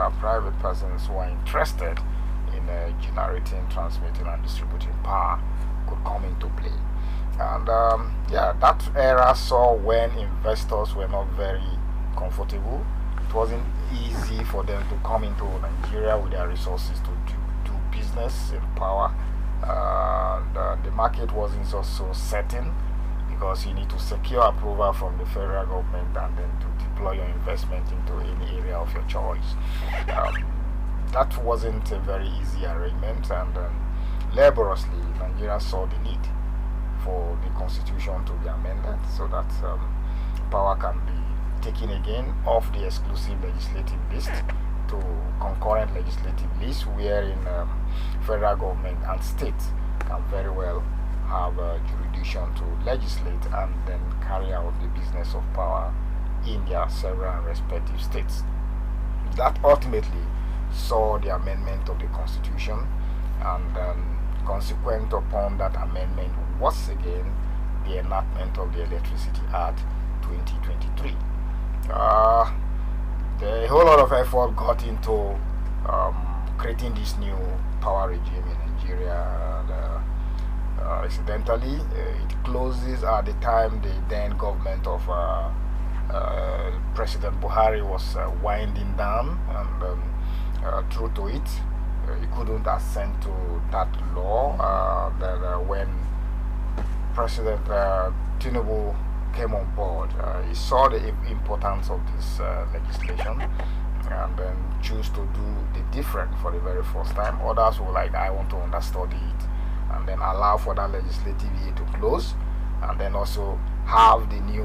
and private persons who are interested in generating, transmitting, and distributing power could come into play. And that era saw when investors were not very comfortable. It wasn't easy for them to come into Nigeria with their resources to do business in power. The market wasn't so certain, because you need to secure approval from the federal government and then to deploy your investment into any area of your choice. That wasn't a very easy arrangement, and laboriously Nigeria saw the need for the constitution to be amended so that power can be taken again off the exclusive legislative list to concurrent legislative list, wherein federal government and states can very well have jurisdiction to legislate and then carry out the business of power in their several respective states. That ultimately saw the amendment of the constitution, and consequent upon that amendment was again the enactment of the Electricity Act 2023. A whole lot of effort got into creating this new power regime in Nigeria. Incidentally, it closes at the time the then government of President Buhari was winding down, and true to it, he couldn't assent to that law. When President Tinubu came on board, he saw the importance of this legislation and then choose to do the different for the very first time. Others were like, I want to understudy it, and then allow for that legislative year to close, and then also have the new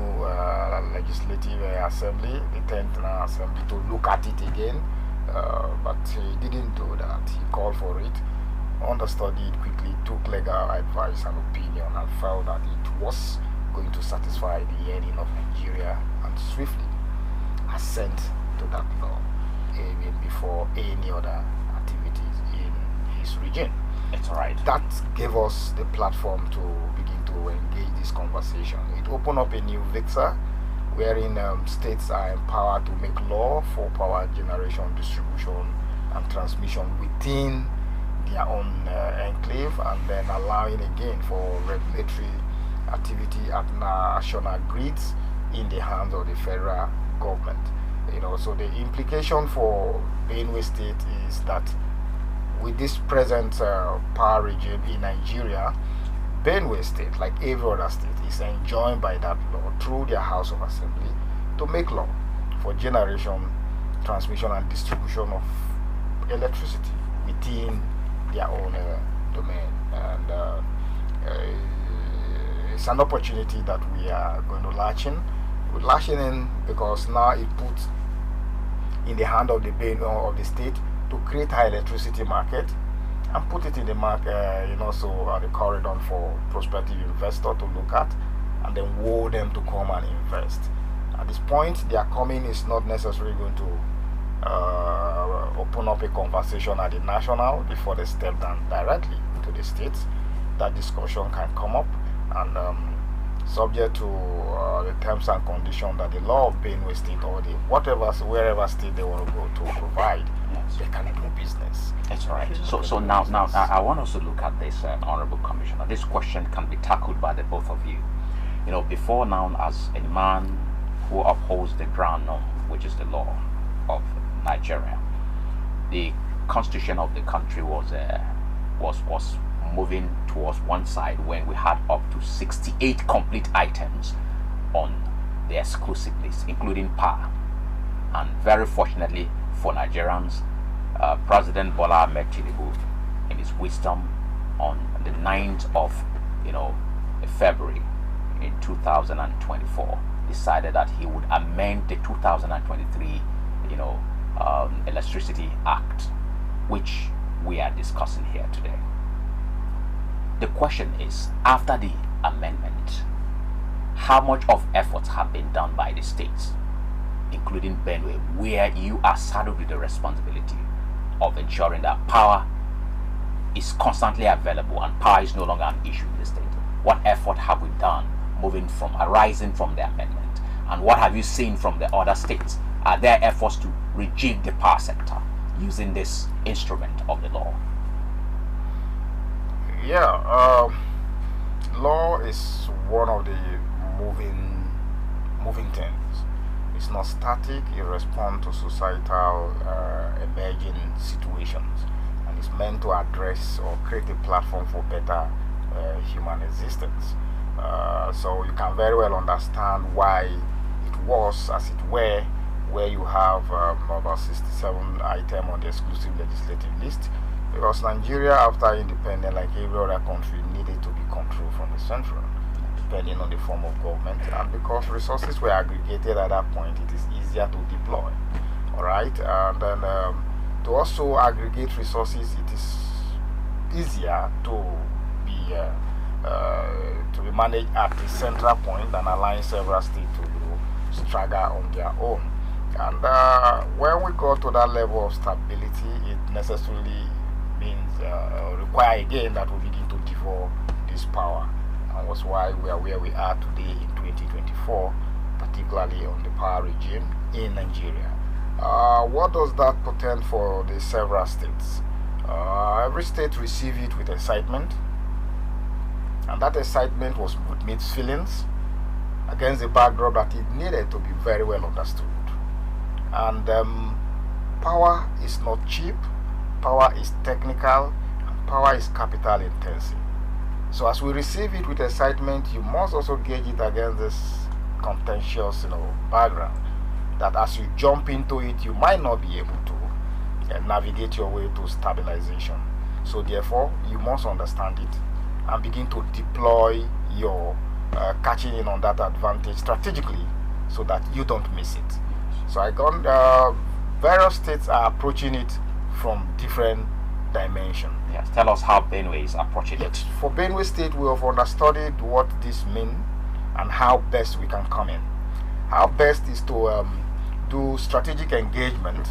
legislative assembly, the 10th assembly, to look at it again. But he didn't do that. He called for it, understudied quickly, took legal advice and opinion, and felt that it was going to satisfy the yearning of Nigeria, and swiftly assent to that law even before any other activities in his region. It's right. That gave us the platform to begin to engage this conversation. It opened up a new vector wherein states are empowered to make law for power generation, distribution, and transmission within their own enclave, and then allowing again for regulatory activity at national grids in the hands of the federal government. So the implication for Benue State is that with this present power regime in Nigeria, Benue State, like every other state, is enjoined by that law through their House of Assembly to make law for generation, transmission, and distribution of electricity within their own domain. And it's an opportunity that we are going to latch in. We're latching in because now it puts in the hand of the state to create an electricity market and put it in the market, so the corridor for prospective investor to look at, and then woo them to come and invest. At this point, their coming is not necessarily going to open up a conversation at the national before they step down directly to the states. That discussion can come up, and subject to the terms and conditions that the law of Benue State or wherever state they want to go to provide, they can do business. That's right. So now I want us to look at this, Honorable Commissioner. This question can be tackled by the both of you. Before now, as a man who upholds the ground norm, which is the law of Nigeria, the constitution of the country was moving towards one side when we had up to 68 complete items on the exclusive list, including power. And very fortunately for Nigerians, President Bola Ahmed Tinubu, in his wisdom, on the 9th of February in 2024, decided that he would amend the 2023 Electricity Act, which we are discussing here today. The question is, after the amendment, how much of efforts have been done by the states, including Benue, where you are saddled with the responsibility of ensuring that power is constantly available and power is no longer an issue in the state? What effort have we done arising from the amendment? And what have you seen from the other states their efforts to rejig the power sector using this instrument of the law? Yeah, law is one of the moving things. It's not static. It responds to societal emerging situations, and it's meant to address or create a platform for better human existence. So you can very well understand why it was as it were, where you have about 67 items on the exclusive legislative list, because Nigeria, after independence, like every other country, needed to be controlled from the central, depending on the form of government, and because resources were aggregated at that point, it is easier to deploy. All right, and then to also aggregate resources, it is easier to be managed at the central point than allowing several states to struggle on their own. And when we go to that level of stability, it necessarily means require again that we begin to devolve this power, and that's why we are where we are today in 2024, particularly on the power regime in Nigeria. What does that portend for the several states? Every state received it with excitement, and that excitement was with mixed feelings against the backdrop that it needed to be very well understood. And power is not cheap, power is technical, and power is capital intensive. So as we receive it with excitement, you must also gauge it against this contentious background, that as you jump into it, you might not be able to navigate your way to stabilization. So therefore, you must understand it and begin to deploy your catching in on that advantage strategically so that you don't miss it. So I got various states are approaching it from different dimensions. Yes, tell us how Benue is approaching it. For Benue State, we have understudied what this means and how best we can come in. How best is to do strategic engagement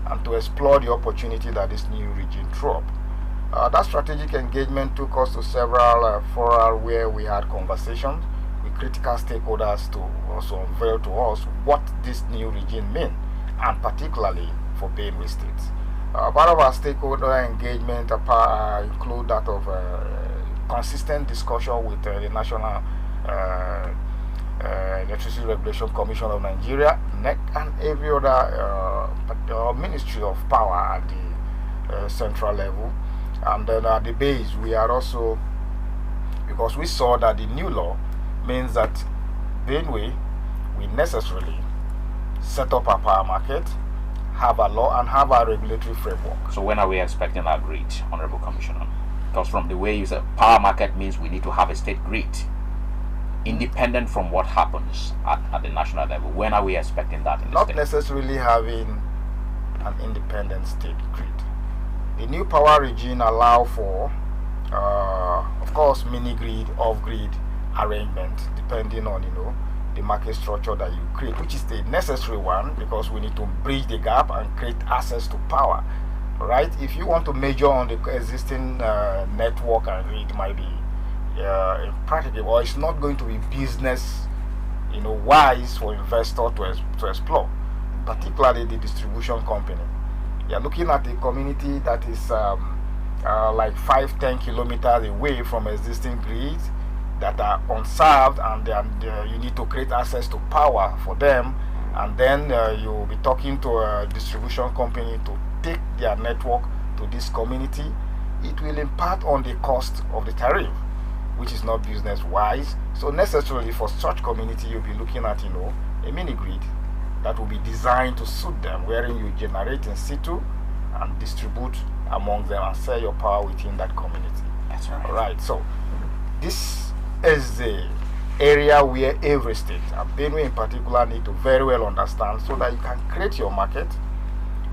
and to explore the opportunity that this new regime threw up. That strategic engagement took us to several fora where we had conversations with critical stakeholders to also unveil to us what this new regime means, and particularly for Benue State. Part of our stakeholder engagement include that of consistent discussion with the National Electricity Regulation Commission of Nigeria, NEC, and every other Ministry of Power at the central level. And then at the base, we are also, because we saw that the new law means that Benue will necessarily set up a power market, have a law, and have a regulatory framework. So when are we expecting that grid, Honorable Commissioner? Because from the way you said, power market means we need to have a state grid, independent from what happens at the national level. When are we expecting that in the Not state? necessarily having an independent state grid. The new power regime allow for, of course, mini grid, off grid arrangement, depending on the market structure that you create, which is the necessary one because we need to bridge the gap and create access to power. Right? If you want to measure on the existing network, and it might be impractical, or it's not going to be business, wise for investor to explore, particularly the distribution company. You're looking at a community that is like 5-10 kilometers away from existing grids that are unserved, and you need to create access to power for them, and then you'll be talking to a distribution company to take their network to this community. It will impact on the cost of the tariff, which is not business wise. So necessarily for such community, you'll be looking at a mini grid that will be designed to suit them, wherein you generate in situ and distribute among them and sell your power within that community. That's right. All right. So this is the area where every state, and Benue in particular, need to very well understand so that you can create your market.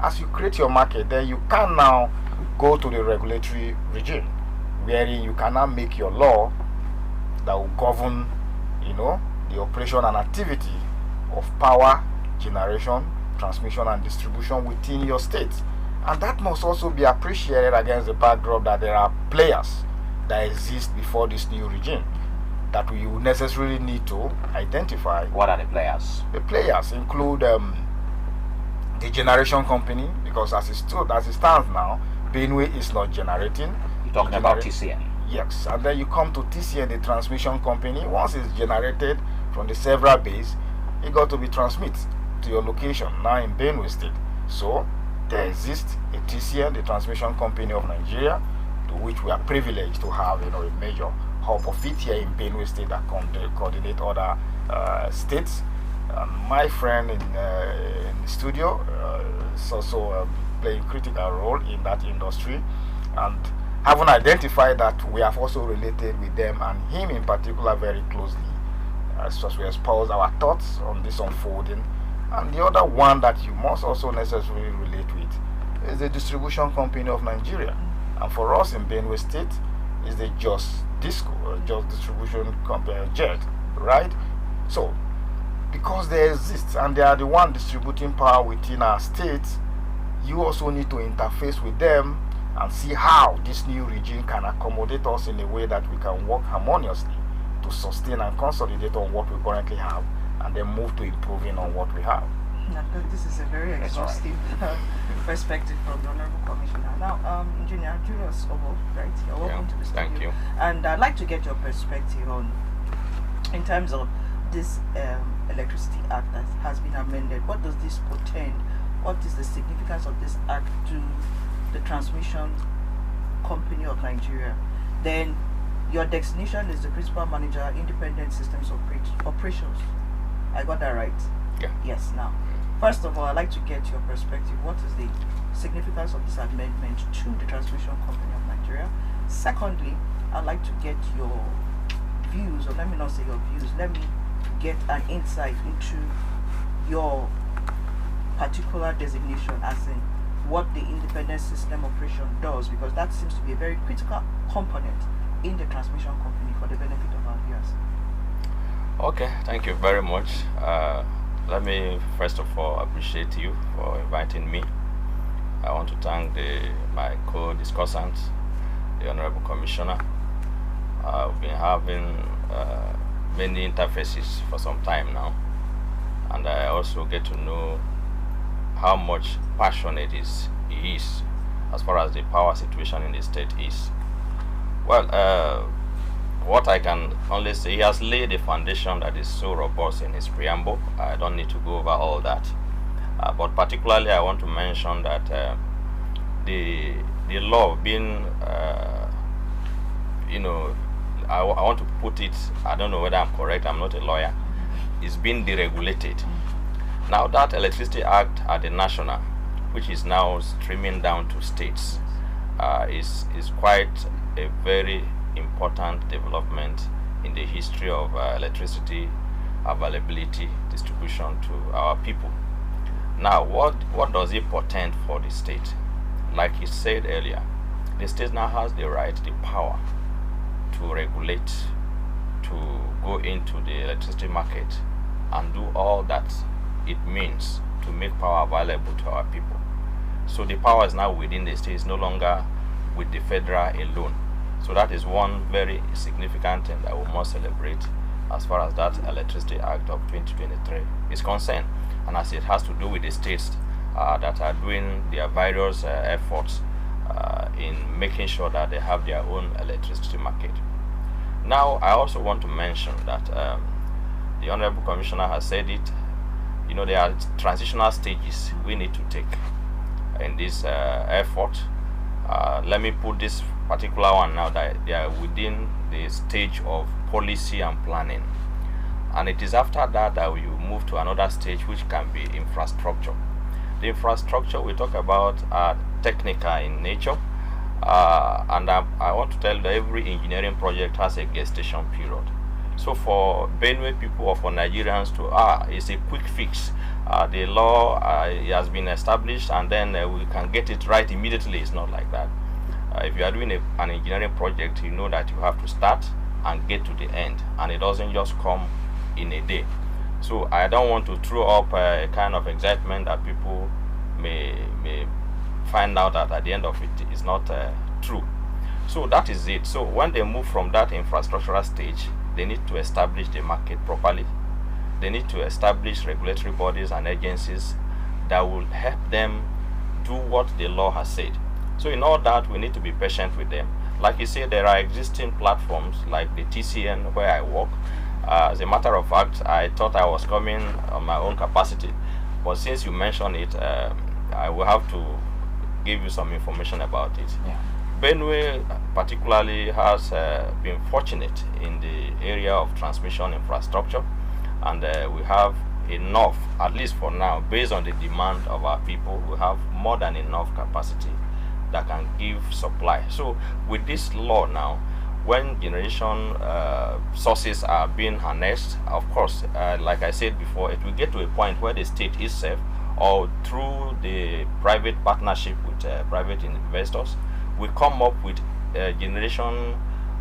As you create your market, then you can now go to the regulatory regime, wherein you can now make your law that will govern, the operation and activity of power generation, transmission, and distribution within your state. And that must also be appreciated against the backdrop that there are players that exist before this new regime that we will necessarily need to identify. What are the players? The players include the generation company, because as it stands now, Benue is not generating. You're talking about TCN. Yes, and then you come to TCN, the transmission company. Once it's generated from the several bays, it got to be transmitted to your location now in Benue State. So there exists a TCN, the transmission company of Nigeria, to which we are privileged to have, a major hub of it here in Benue State that coordinate other states. My friend in the studio is also playing critical role in that industry, and having identified that, we have also related with them, and him in particular, very closely, as we espouse our thoughts on this unfolding. And the other one that you must also necessarily relate with is the distribution company of Nigeria, and for us in Benue State is the Just Distribution Company, JED, right? So because they exist and they are the one distributing power within our state, you also need to interface with them and see how this new regime can accommodate us in a way that we can work harmoniously to sustain and consolidate on what we currently have, and then move to improving on what we have. This is a very exhaustive perspective from the Honorable Commissioner. Now, Engineer Julius Obo, right? You're welcome to the studio. Thank you. And I'd like to get your perspective on, in terms of this Electricity Act that has been amended. What does this portend? What is the significance of this act to the transmission company of Nigeria? Then your designation is the principal manager, independent systems operations. I got that right? Yeah. Yes. Now, first of all, I'd like to get your perspective. What is the significance of this amendment to the transmission company of Nigeria? Secondly, I'd like to get your views, or let me not say your views, let me get an insight into your particular designation, as in what the independent system operation does, because that seems to be a very critical component in the transmission company for the benefit of our viewers. Okay, thank you very much. Let me first of all appreciate you for inviting me. I want to thank my co-discussant, the Honorable Commissioner. I've been having many interfaces for some time now, and I also get to know how much passionate he is as far as the power situation in the state is. Well, what I can only say, he has laid a foundation that is so robust in his preamble. I don't need to go over all that, but particularly I want to mention that the law being I want to put it, I don't know whether I'm correct, I'm not a lawyer, is being deregulated. Now that Electricity Act at the national, which is now streaming down to states, is quite a very important development in the history of electricity availability, distribution to our people. Now, what does it portend for the state? Like he said earlier, the state now has the right, the power to regulate, to go into the electricity market and do all that it means to make power available to our people. So the power is now within the state, it's no longer with the federal alone. So that is one very significant thing that we must celebrate as far as that Electricity Act of 2023 is concerned, and as it has to do with the states that are doing their various efforts in making sure that they have their own electricity market. Now, I also want to mention that the Honorable Commissioner has said it, there are transitional stages we need to take in this effort. Let me put this particular one now, that they are within the stage of policy and planning. And it is after that that we move to another stage, which can be infrastructure. The infrastructure we talk about are technical in nature, and I want to tell you that every engineering project has a gestation period. So for Benue people or for Nigerians it's a quick fix. The law has been established, and then we can get it right immediately. It's not like that. If you are doing an engineering project, you know that you have to start and get to the end, and it doesn't just come in a day. So I don't want to throw up a kind of excitement that people may find out that at the end of it is not true. So that is it. So when they move from that infrastructural stage, they need to establish the market properly. They need to establish regulatory bodies and agencies that will help them do what the law has said. So in all that, we need to be patient with them. Like you say, there are existing platforms like the TCN where I work. As a matter of fact, I thought I was coming on my own capacity, but since you mentioned it, I will have to give you some information about it. Yeah. Benue particularly has been fortunate in the area of transmission infrastructure, and we have enough, at least for now, based on the demand of our people. We have more than enough capacity that can give supply. So with this law now, when generation sources are being harnessed, of course, like I said before, it will get to a point where the state itself, or through the private partnership with private investors, will come up with generation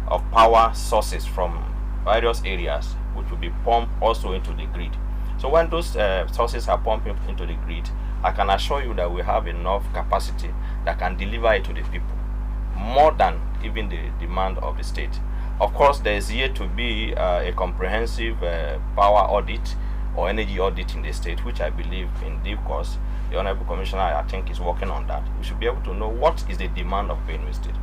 of power sources from various areas, which will be pumped also into the grid. So when those sources are pumped into the grid, I can assure you that we have enough capacity that can deliver it to the people, more than even the demand of the state. Of course, there is yet to be a comprehensive power audit or energy audit in the state, which I believe in due course, the Honorable Commissioner, I think, is working on that. We should be able to know what is the demand of Benue State.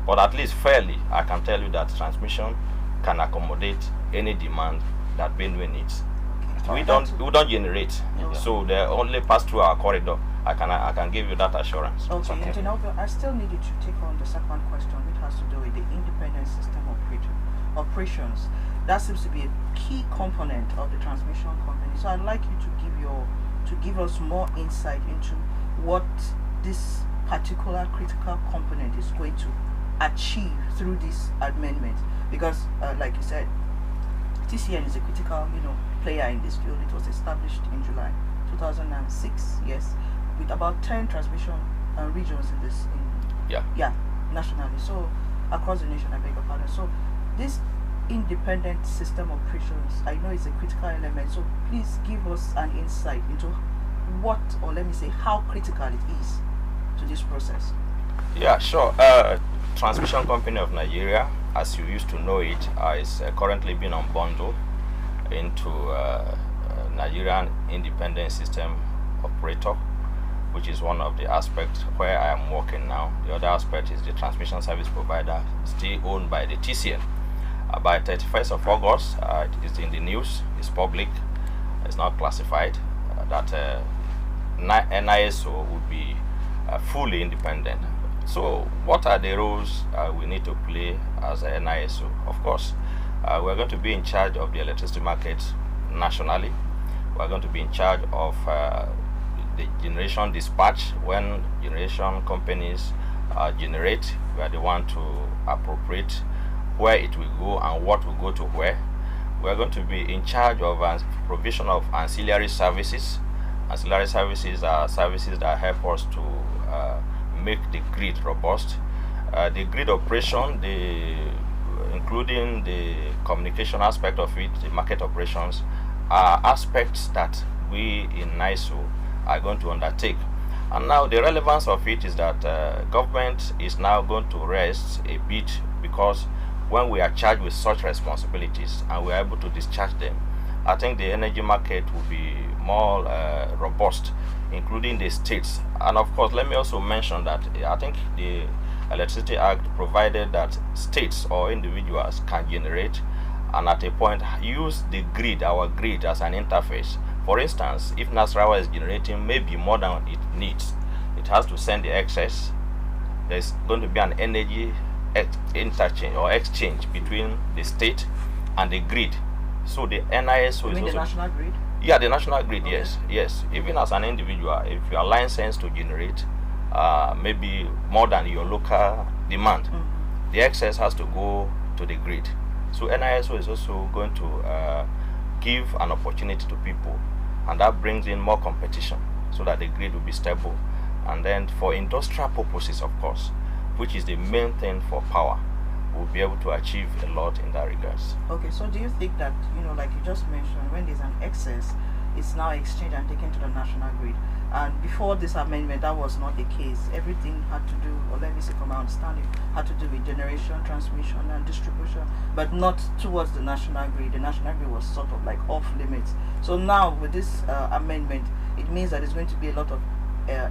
But at least fairly, I can tell you that transmission can accommodate any demand that Benue needs. We don't generate, so they only pass through our corridor. I can give you that assurance. Okay, Okay. Engineer Obio, I still need you to take on the second question, which has to do with the independent system operations. That seems to be a key component of the transmission company. So I'd like you to give us more insight into what this particular critical component is going to achieve through this amendment. Because, like you said, TCN is a critical, player in this field. It was established in July 2006. Yes, with about 10 transmission regions in this. Nationally. So across the nation, I beg your pardon. So this independent system operations, I know it's a critical element. So please give us an insight into what, or let me say, how critical it is to this process. Yeah, sure. Transmission Company of Nigeria, as you used to know it, is currently being unbundled into Nigerian Independent System Operator, which is one of the aspects where I am working now. The other aspect is the transmission service provider, still owned by the TCN. By 31st of August, it is in the news, it's public, it's not classified, that NISO would be fully independent. So what are the roles we need to play as a NISO? Of course, we're going to be in charge of the electricity market nationally. We're going to be in charge of the generation dispatch. When generation companies generate, we are the one to appropriate where it will go and what will go to where. We're going to be in charge of provision of ancillary services. Ancillary services are services that help us to make the grid robust. The grid operation, including the communication aspect of it, the market operations, are aspects that we in NISO are going to undertake. And now the relevance of it is that government is now going to rest a bit, because when we are charged with such responsibilities and we are able to discharge them, I think the energy market will be more robust, including the states. And of course, let me also mention that I think the Electricity Act provided that states or individuals can generate and at a point use the grid, our grid, as an interface. For instance, if Nasarawa is generating maybe more than it needs, it has to send the excess. There's going to be an energy interchange or exchange between the state and the grid. So the NISO You is mean also the national grid? yeah, the national grid. Okay. Yes. Even as an individual, if you are licensed to generate maybe more than your local demand, the excess has to go to the grid. So NISO is also going to give an opportunity to people, and that brings in more competition so that the grid will be stable. And then for industrial purposes, of course, which is the main thing for power, we'll be able to achieve a lot in that regards. Okay, so do you think that, like you just mentioned, when there's an excess, it's now exchanged and taken to the national grid? And before this amendment, that was not the case. Everything had to do, or let me say from my understanding, had to do with generation, transmission, and distribution, but not towards the national grid. The national grid was sort of like off limits. So now with this amendment, it means that there's going to be a lot of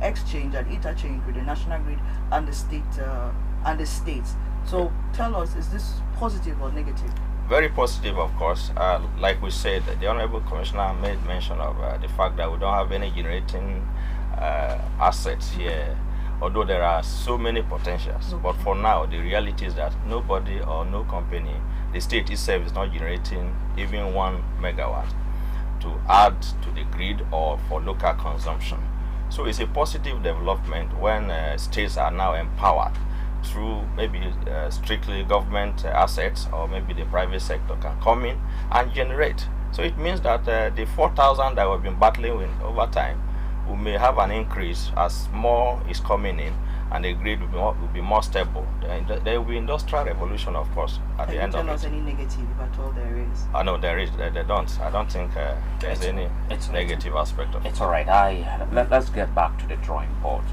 exchange and interchange with the national grid and the states. So tell us, is this positive or negative? Very positive, of course. Like we said, the Honorable Commissioner made mention of the fact that we don't have any generating assets here, although there are so many potentials. Okay. But for now, the reality is that nobody or no company, the state itself is not generating even 1 megawatt to add to the grid or for local consumption. So it's a positive development when states are now empowered through maybe strictly government assets, or maybe the private sector can come in and generate. So it means that the 4,000 that we've been battling with over time, we may have an increase as more is coming in, and the grid will be more stable. There will be industrial revolution, of course, at the end of it. Tell us any negative, if at all there is. No, there is. They don't. I don't think there's any negative aspect of it. It's all right. Let's get back to the drawing board,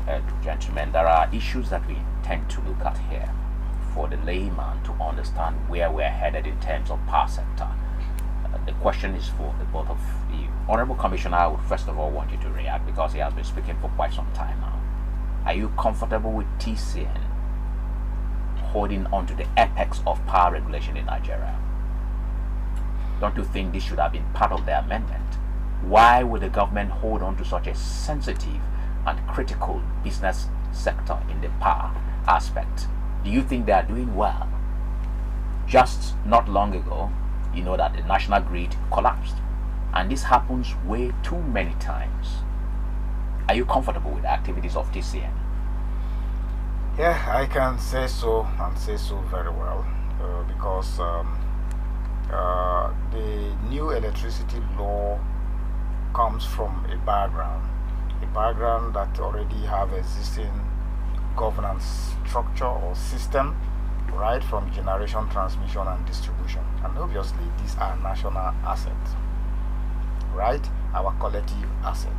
gentlemen. There are issues that we tend to look at here for the layman to understand where we're headed in terms of power sector. The question is for the both of you. Honorable Commissioner, I would first of all want you to react because he has been speaking for quite some time now. Are you comfortable with TCN holding on to the apex of power regulation in Nigeria? Don't you think this should have been part of the amendment? Why would the government hold on to such a sensitive and critical business sector in the power aspect? Do you think they are doing well? Just not long ago, you know that the national grid collapsed, and this happens way too many times. Are you comfortable with the activities of TCN? Yeah, I can say so, and say so very well, because the new electricity law comes from a background that already have existing governance structure or system, right, from generation, transmission, and distribution. And obviously, these are national assets, right? Our collective asset.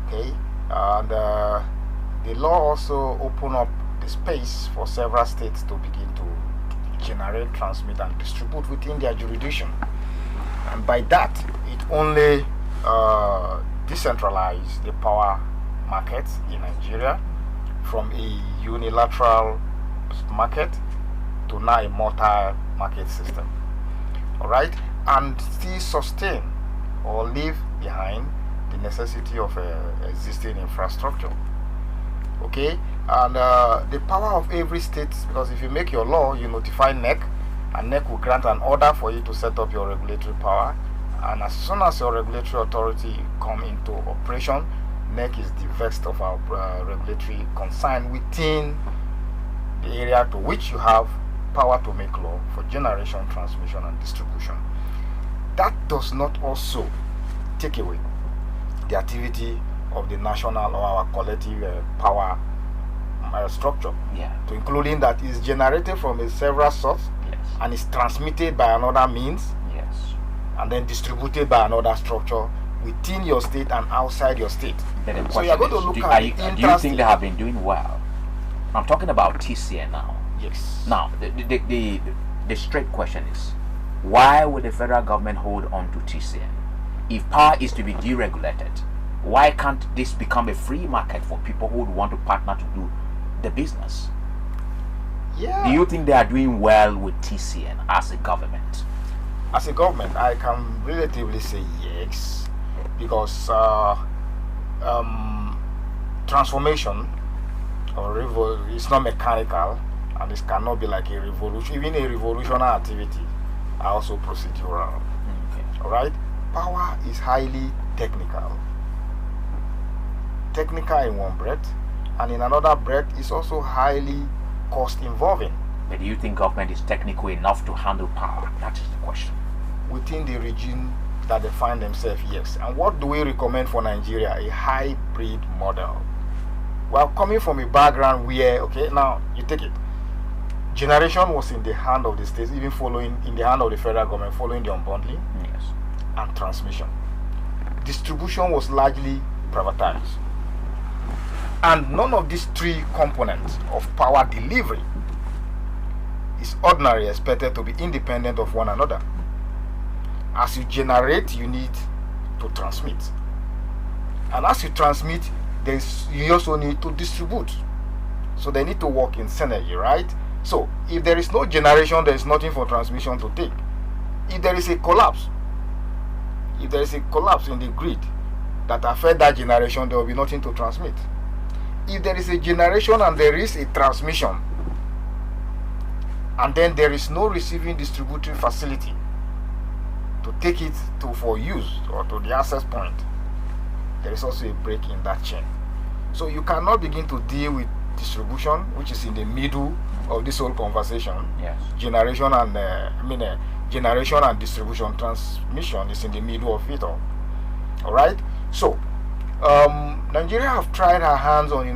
Okay, and the law also open up the space for several states to begin to generate, transmit, and distribute within their jurisdiction. And by that, it only decentralize the power market in Nigeria from a unilateral market to now a multi-market system. All right, and still sustain or leave behind the necessity of existing infrastructure. Okay, and the power of every state, because if you make your law, you notify NEC, and NEC will grant an order for you to set up your regulatory power. And as soon as your regulatory authority come into operation, NEC is divested of our regulatory concern within the area to which you have power to make law for generation, transmission, and distribution. That does not also take away the activity of the national or our collective power structure, to including that is generated from a several source, and is transmitted by another means, and then distributed by another structure within your state and outside your state. So you are going to look at do you think they have been doing well? I'm talking about TCN now. Yes. Now, the straight question is, why would the federal government hold on to TCN? If power is to be deregulated, why can't this become a free market for people who would want to partner to do the business? Yeah. Do you think they are doing well with TCN as a government? As a government, I can relatively say yes, because transformation or it's not mechanical, and it cannot be like a revolution. Even a revolutionary activity are also procedural. Okay. All right. Power is highly technical. Technical in one breath, and in another breath is also highly cost involving. But do you think government is technical enough to handle power? That is the question. Within the region that they find themselves, yes. And what do we recommend for Nigeria? A hybrid model. Well, coming from a background where, okay, now you take it. Generation was in the hand of the states, even following in the hand of the federal government, following the unbundling, and transmission. Distribution was largely privatized. And none of these three components of power delivery is ordinarily expected to be independent of one another. As you generate, you need to transmit. And as you transmit, you also need to distribute. So they need to work in synergy, right? So if there is no generation, there is nothing for transmission to take. If there is a collapse, in the grid that affect that generation, there will be nothing to transmit. If there is a generation and there is a transmission, and then there is no receiving distributory facility to take it to for use or to the access point, there is also a break in that chain. So you cannot begin to deal with distribution, which is in the middle of this whole conversation. Yes. Generation and distribution. Transmission is in the middle of it all. All right. So Nigeria have tried her hands on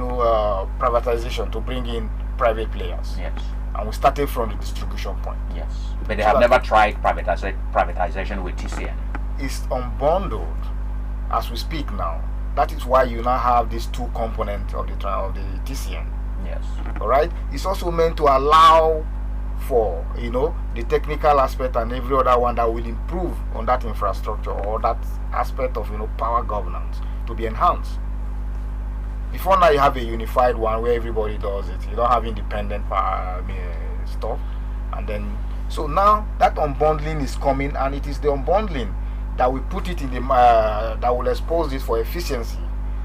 privatization to bring in private players. Yes. And we started from the distribution point. Yes. But they have never tried privatization with TCN. It's unbundled as we speak now. That is why you now have these two components of the TCN. Yes. All right. It's also meant to allow for the technical aspect and every other one that will improve on that infrastructure or that aspect of power governance to be enhanced. Before now, you have a unified one where everybody does it. You don't have independent stuff, and then so now that unbundling is coming, and it is the unbundling that will put it in the that will expose it for efficiency,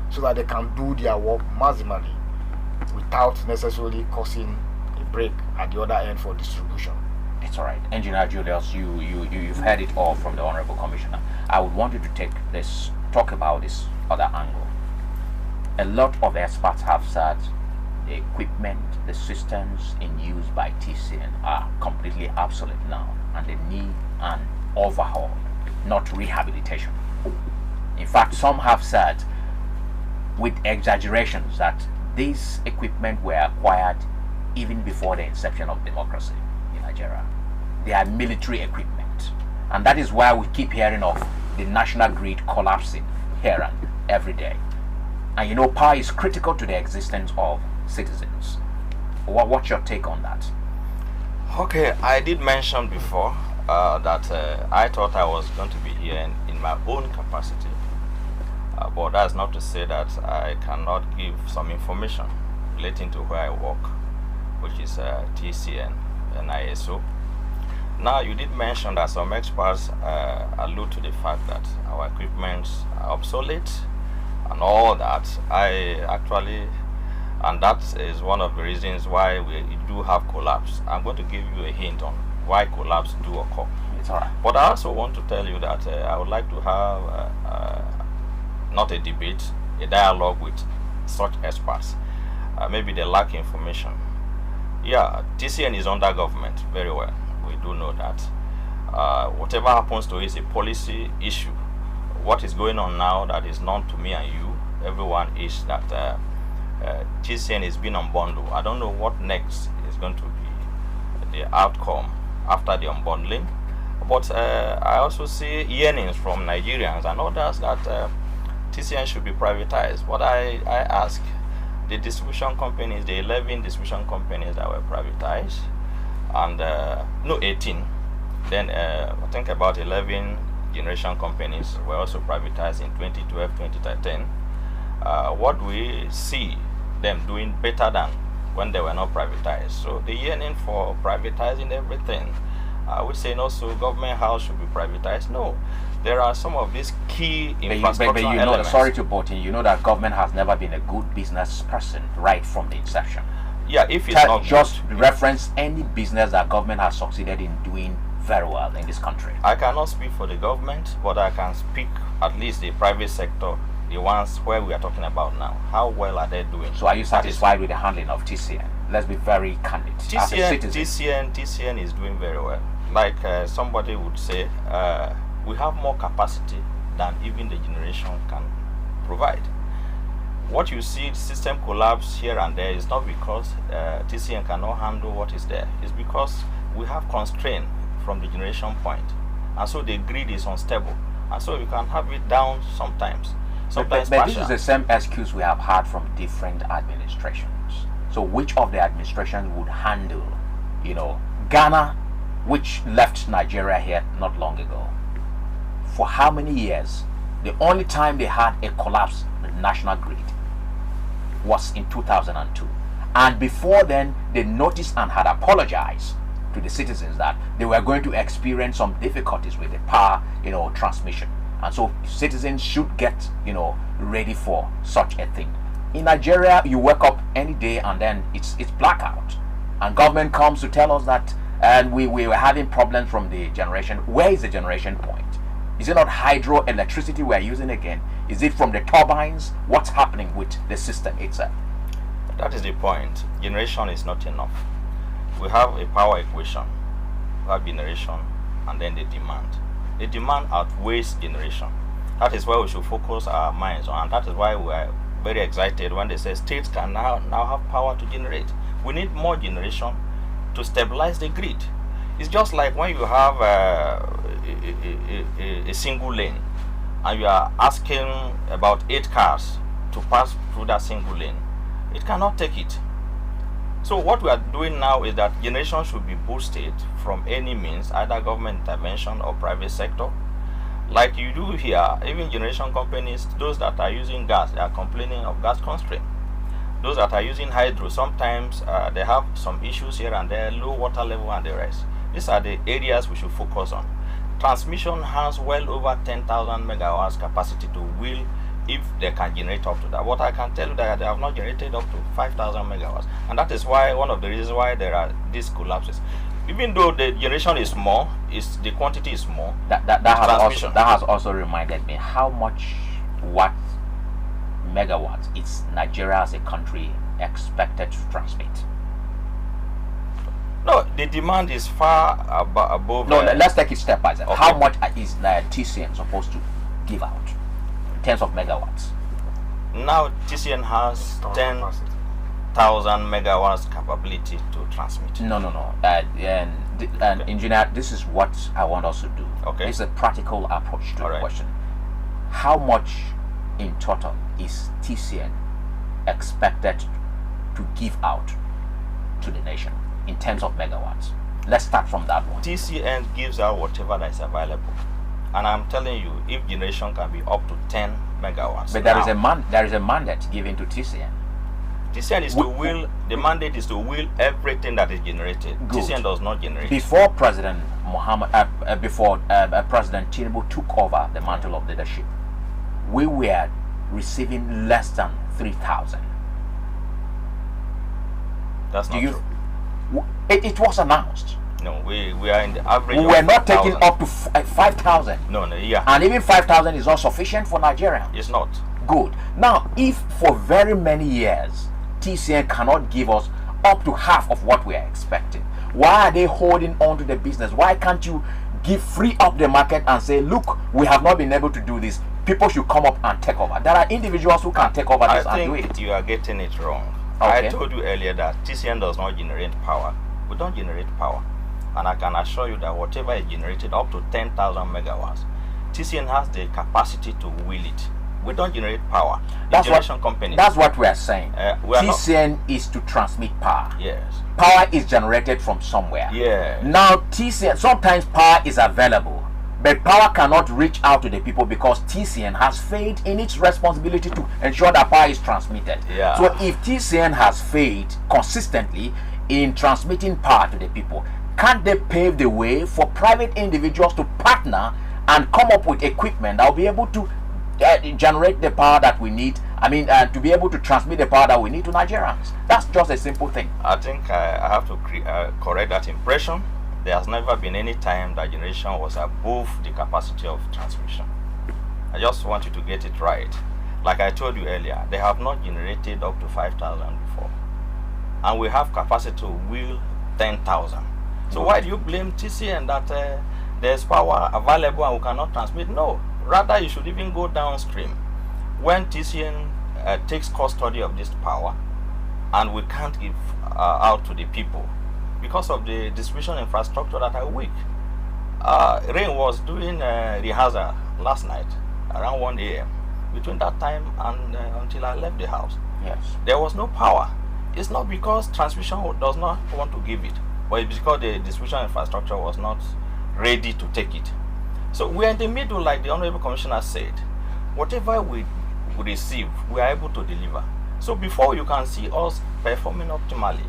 so that they can do their work maximally without necessarily causing a break at the other end for distribution. It's all right, Engineer Julius. You've heard it all from the Honorable Commissioner. I would want you to talk about this other angle. A lot of experts have said the equipment, the systems in use by TCN are completely obsolete now, and they need an overhaul, not rehabilitation. In fact, some have said, with exaggerations, that this equipment were acquired even before the inception of democracy in Nigeria. They are military equipment, and that is why we keep hearing of the national grid collapsing here and every day. And power is critical to the existence of citizens. What's your take on that? Okay, I did mention before that I thought I was going to be here in my own capacity, but that's not to say that I cannot give some information relating to where I work, which is TCN and ISO. Now, you did mention that some experts allude to the fact that our equipment are obsolete and all that. And that is one of the reasons why we do have collapse. I'm going to give you a hint on why collapse do occur. It's all right. But I also want to tell you that I would like to have not a debate, a dialogue with such experts. Maybe they lack information. Yeah, TCN is under government, very well. We do know that. Whatever happens to it is a policy issue. What is going on now that is known to me and you, everyone, is that TCN is being unbundled. I don't know what next is going to be the outcome after the unbundling. But I also see yearnings from Nigerians and others that TCN should be privatized. But I ask, the distribution companies, the 11 distribution companies that were privatized, and 18, then I think about 11 generation companies were also privatized in 2012, 2013. What we see them doing better than when they were not privatized. So the yearning for privatizing everything, I would say also government house should be privatized. No, there are some of these key infrastructure elements. Sorry to butt in, that government has never been a good business person right from the inception. Yeah, if it's not just reference any business that government has succeeded in doing very well in this country. I cannot speak for the government, but I can speak at least the private sector, the ones where we are talking about now. How well are they doing? So are you satisfied with the handling of TCN? Let's be very candid. TCN is doing very well. Like somebody would say, we have more capacity than even the generation can provide. What you see, system collapse here and there, is not because TCN cannot handle what is there. It's because we have constraint from the generation point, and so the grid is unstable, and so you can have it down sometimes. But this is the same excuse we have had from different administrations. So which of the administrations would handle, Ghana, which left Nigeria here not long ago? For how many years The only time they had a collapse in the national grid was in 2002. And before then, they noticed and had apologized to the citizens that they were going to experience some difficulties with the power, transmission. And so citizens should get, ready for such a thing. In Nigeria, you wake up any day and then it's blackout. And government comes to tell us that and we were having problems from the generation. Where is the generation point? Is it not hydroelectricity we are using again? Is it from the turbines? What's happening with the system itself? That is the point. Generation is not enough. We have a power equation. We have generation and then the demand. The demand outweighs generation. That is why we should focus our minds on, and that is why we are very excited when they say states can now have power to generate. We need more generation to stabilize the grid. It's just like when you have a single lane and you are asking about 8 cars to pass through that single lane. It cannot take it. So what we are doing now is that generation should be boosted from any means, either government intervention or private sector. Like you do here, even generation companies, those that are using gas, they are complaining of gas constraint. Those that are using hydro, sometimes they have some issues here and there, low water level and the rest. These are the areas we should focus on. Transmission has well over 10,000 megawatts capacity to wheel if they can generate up to that. What I can tell you that they have not generated up to 5,000 megawatts. And that is why one of the reasons why there are these collapses. Even though the generation is small, the quantity is small. That has also reminded me how much megawatts is Nigeria as a country expected to transmit. No, the demand is far above. No, let's take it step by step. Okay. How much is TCN supposed to give out in terms of megawatts? Now TCN has 10,000 megawatts capability to transmit. No. And engineer, this is what I want us to do. Okay. It's a practical approach to the question. How much in total is TCN expected to give out to the nation in terms of megawatts? Let's start from that one. TCN gives out whatever that is available, and I'm telling you, if generation can be up to 10 megawatts. But there is a mandate given to TCN. TCN is to will. The mandate is to will everything that is generated. Good. TCN does not generate. Before President President Tinubu took over the mantle of leadership, we were receiving less than 3,000. That's not true. It was announced. No, we are in the average. We were not taking up to 5,000. No, yeah. And even 5,000 is not sufficient for Nigeria. It's not. Good. Now, if for very many years TCN cannot give us up to half of what we are expecting, why are they holding on to the business? Why can't you free up the market and say, look, we have not been able to do this. People should come up and take over. There are individuals who can take over this and do it. I think you are getting it wrong. Okay. I told you earlier that TCN does not generate power. We don't generate power. And I can assure you that whatever is generated up to 10,000 megawatts, TCN has the capacity to wheel it. We don't generate power. That's what we are saying. TCN is to transmit power. Yes. Power is generated from somewhere. Yeah. Now TCN, sometimes power is available, but power cannot reach out to the people because TCN has failed in its responsibility to ensure that power is transmitted. Yeah. So if TCN has failed consistently in transmitting power to the people, can't they pave the way for private individuals to partner and come up with equipment that will be able to generate the power that we need? I mean, to be able to transmit the power that we need to Nigerians. That's just a simple thing. I think I have to correct that impression. There has never been any time that generation was above the capacity of transmission. I just want you to get it right. Like I told you earlier, they have not generated up to 5,000 before. And we have capacity to wheel 10,000. So why do you blame TCN that there's power available and we cannot transmit? No. Rather, you should even go downstream. When TCN takes custody of this power and we can't give out to the people because of the distribution infrastructure that are weak. Rain was doing rehearsal last night around 1 a.m. Between that time and until I left the house, yes, there was no power. It's not because transmission does not want to give it, but it's because the distribution infrastructure was not ready to take it. So we're in the middle, like the Honorable Commissioner said. whatever we receive, we are able to deliver. So before you can see us performing optimally,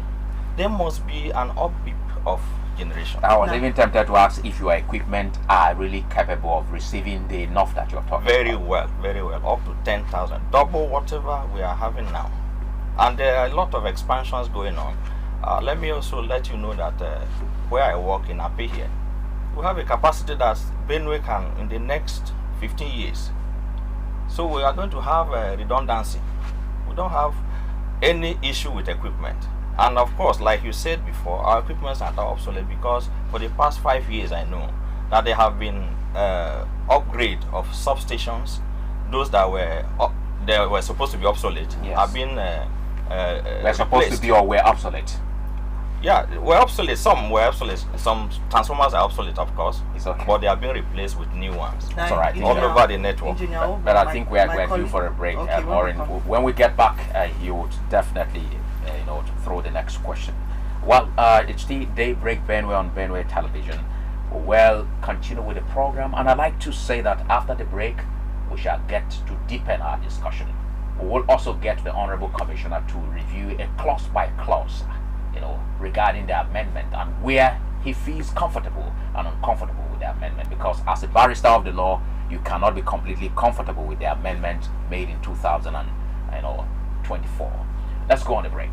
there must be an upbeat of generation. I was even tempted to ask if your equipment are really capable of receiving the enough that you're talking Very about. well, up to 10,000, double whatever we are having now. And there are a lot of expansions going on. Let me also let you know that where I work in Ape here, we have a capacity that Benue can in the next 15 years. So we are going to have redundancy. We don't have any issue with equipment. And of course, like you said before, our equipment are not obsolete because for the past 5 years I know that there have been upgrade of substations. Those that were supposed to be obsolete have been We're supposed to be or we're obsolete. Yeah, we're obsolete. Some were obsolete. Some transformers are obsolete, of course. It's okay. But they are being replaced with new ones. It's all right. All over the network. But I think we're due for a break. Okay, Maureen, when we get back, you would definitely throw the next question. Well, it's the Daybreak Benue on Benue Television. We'll continue with the program, and I'd like to say that after the break, we shall get to deepen our discussion. We will also get the Honorable Commissioner to review a clause by clause, regarding the amendment and where he feels comfortable and uncomfortable with the amendment. Because as a barrister of the law, you cannot be completely comfortable with the amendment made in 2024. Let's go on the break.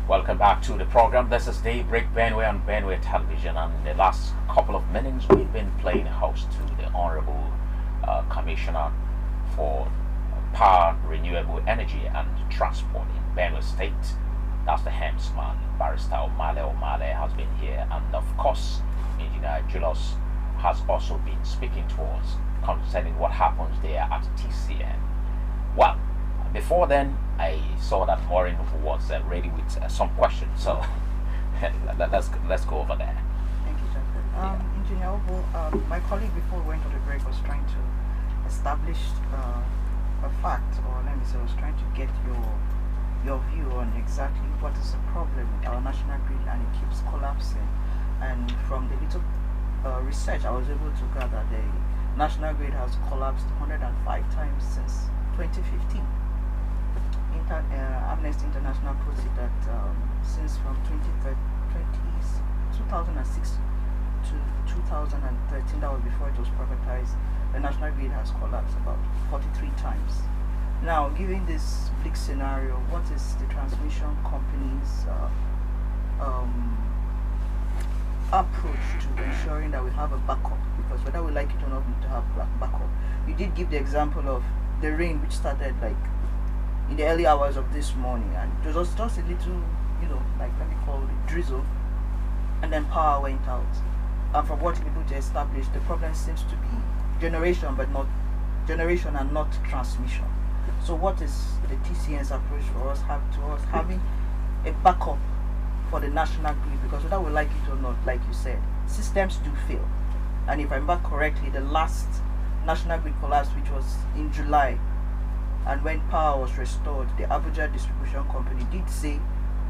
Welcome back to the program. This is Daybreak Benue on Benue Television, and in the last couple of minutes we've been playing host to the Honorable Commissioner for Power, Renewable Energy and Transport in Benue State. That's the Hemsman, Barrister Omale has been here, and of course Engineer Julius has also been speaking to us concerning what happens there at TCN. Well, before then, I saw that Maureen was ready with some questions, so let's go over there. Thank you, Jeffrey. Engineer Obo, my colleague before we went on the break was trying to establish a fact, or let me say, was trying to get your view on exactly what is the problem with our national grid, and it keeps collapsing. And from the little research I was able to gather, the national grid has collapsed 105 times since 2015. Amnesty International puts it that since from 2006 to 2013, that was before it was privatized, the national grid has collapsed about 43 times. Now, given this bleak scenario, what is the transmission company's approach to ensuring that we have a backup? Because whether we like it or not, we need to have backup. You did give the example of the rain, which started like in the early hours of this morning, and it was just a little, like let me call it drizzle, and then power went out. And from what we're able to establish, the problem seems to be generation and not transmission. So what is the TCN's approach for us having a backup for the national grid? Because whether we like it or not, like you said, systems do fail. And if I remember correctly, the last national grid collapse, which was in July, and when power was restored, the Abuja Distribution Company did say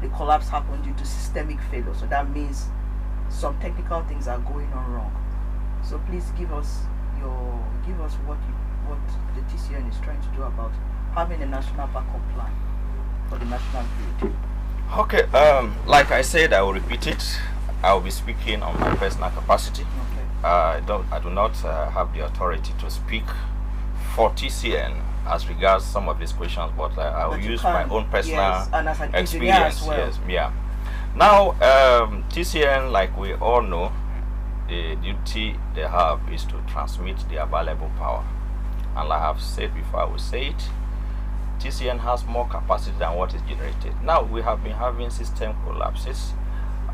the collapse happened due to systemic failure. So that means some technical things are going on wrong. So please give us give us what the TCN is trying to do about having a national backup plan for the national grid. Okay, like I said, I will repeat it. I will be speaking on my personal capacity. Okay. I do not have the authority to speak for TCN as regards some of these questions, but I will use my own personal and as an experience. As well. Yes, yeah. Now, TCN, like we all know, the duty they have is to transmit the available power. And like I have said before, I will say it, TCN has more capacity than what is generated. Now, we have been having system collapses,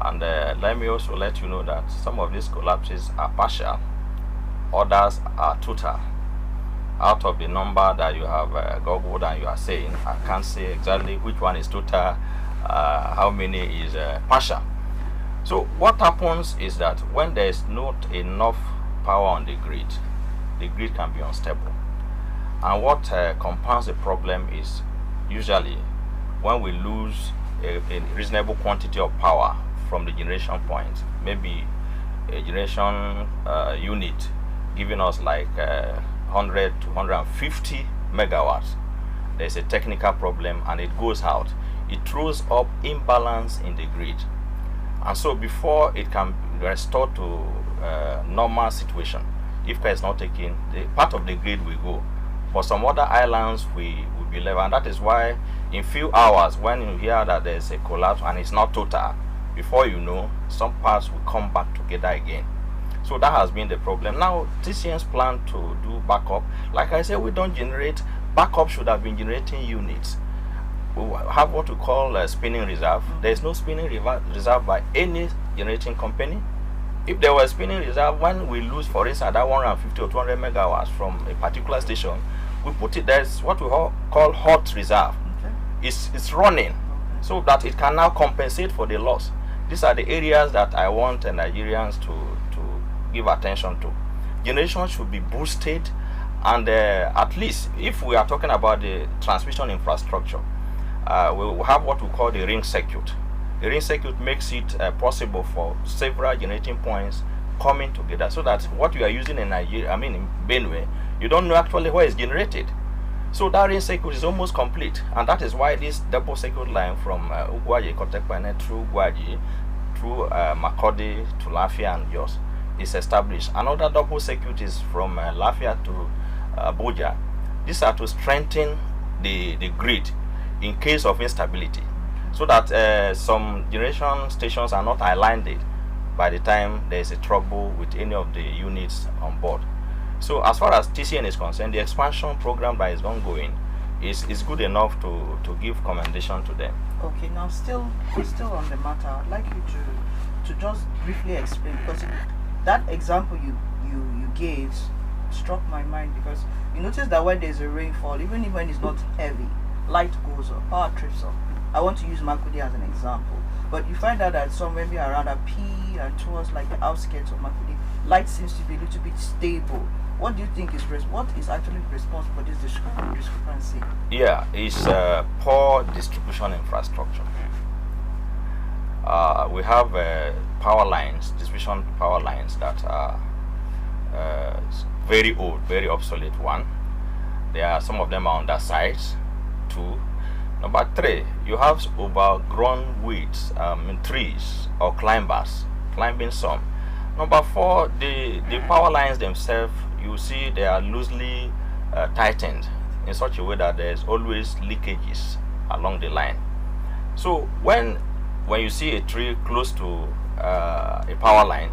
and let me also let you know that some of these collapses are partial, others are total. Out of the number that you have googled and you are saying, I can't say exactly which one is total, how many is partial. So what happens is that when there is not enough power on the grid can be unstable. And what compounds the problem is usually when we lose a reasonable quantity of power from the generation point, maybe a generation unit giving us like 100 to 150 megawatts. There's a technical problem and it goes out. It throws up imbalance in the grid. And so before it can restore to normal situation, if care is not taken, the part of the grid will go. For some other islands, we will be left. And that is why in few hours, when you hear that there's a collapse and it's not total, before you know, some parts will come back together again. So that has been the problem. Now, TCN's plan to do backup, like I said, we don't generate, backup should have been generating units. We have what we call a spinning reserve. There is no spinning reserve by any generating company. If there was a spinning reserve, when we lose, for instance, that 150 or 200 megawatts from a particular station, we put it, there's what we call hot reserve. Okay. It's running, so that it can now compensate for the loss. These are the areas that I want Nigerians to give attention to. Generation should be boosted, and at least if we are talking about the transmission infrastructure, we will have what we call the ring circuit. The ring circuit makes it possible for several generating points coming together, so that what you are using in Nigeria, in Benue, you don't know actually where it's generated. So that ring circuit is almost complete, and that is why this double circuit line from Ugwaji, Kotekpane through Gwaji, through Makodi to Lafia and Jos is established. Another double circuit is from Lafia to Abuja. These are to strengthen the grid in case of instability, so that some generation stations are not aligned by the time there is a trouble with any of the units on board. So as far as TCN is concerned, the expansion program that is ongoing is good enough to give commendation to them. Okay, now still on the matter, I'd like you to just briefly explain, because that example you gave struck my mind, because you notice that when there's a rainfall, even when it's not heavy, light goes up, power trips up. I want to use Makudi as an example, but you find out that somewhere maybe around a P and towards like the outskirts of Makudi, light seems to be a little bit stable. What do you think is what is actually responsible for this discrepancy? Yeah, it's poor distribution infrastructure. We have power lines, distribution power lines that are very old, very obsolete. One, there are some of them are undersized. Two, number three, you have overgrown weeds, trees or climbing some. Number four, the power lines themselves, you see they are loosely tightened in such a way that there's always leakages along the line. So when you see a tree close to a power line,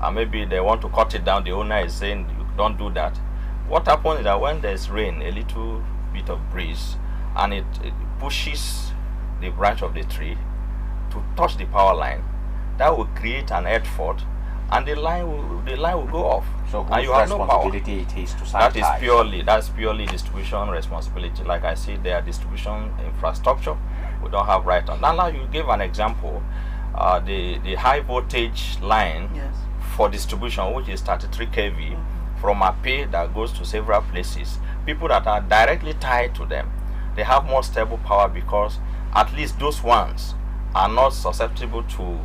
and maybe they want to cut it down, the owner is saying you don't do that. What happens is that when there's rain, a little bit of breeze, and it pushes the branch of the tree to touch the power line, that will create an earth fault, and the line will go off. So and whose you have no power. responsibility it is to sanitize? That's purely distribution responsibility. Like I said, there are distribution infrastructure we don't have right on. Now you gave an example, the high voltage line. Yes. For distribution, which is 33 kV, from a pay that goes to several places. People that are directly tied to them, they have more stable power, because at least those ones are not susceptible to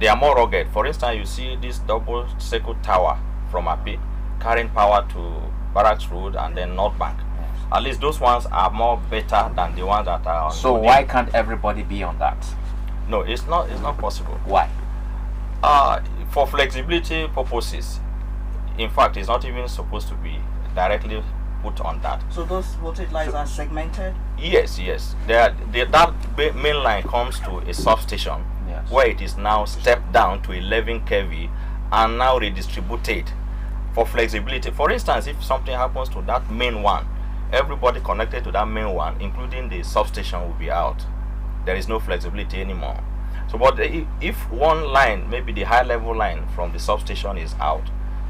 they are more rugged. For instance, you see this double circuit tower from Api, carrying power to Barracks Road and then North Bank. At least those ones are more better than the ones that are on. So why can't everybody be on that? No, it's not possible. Why? For flexibility purposes, in fact, it's not even supposed to be directly put on that. So those voltage lines are segmented? Yes. That main line comes to a substation, Yes. where it is now stepped down to 11 kV and now redistributed for flexibility. For instance, if something happens to that main one, everybody connected to that main one, including the substation, will be out. There is no flexibility anymore. So, but if one line, maybe the high level line from the substation is out,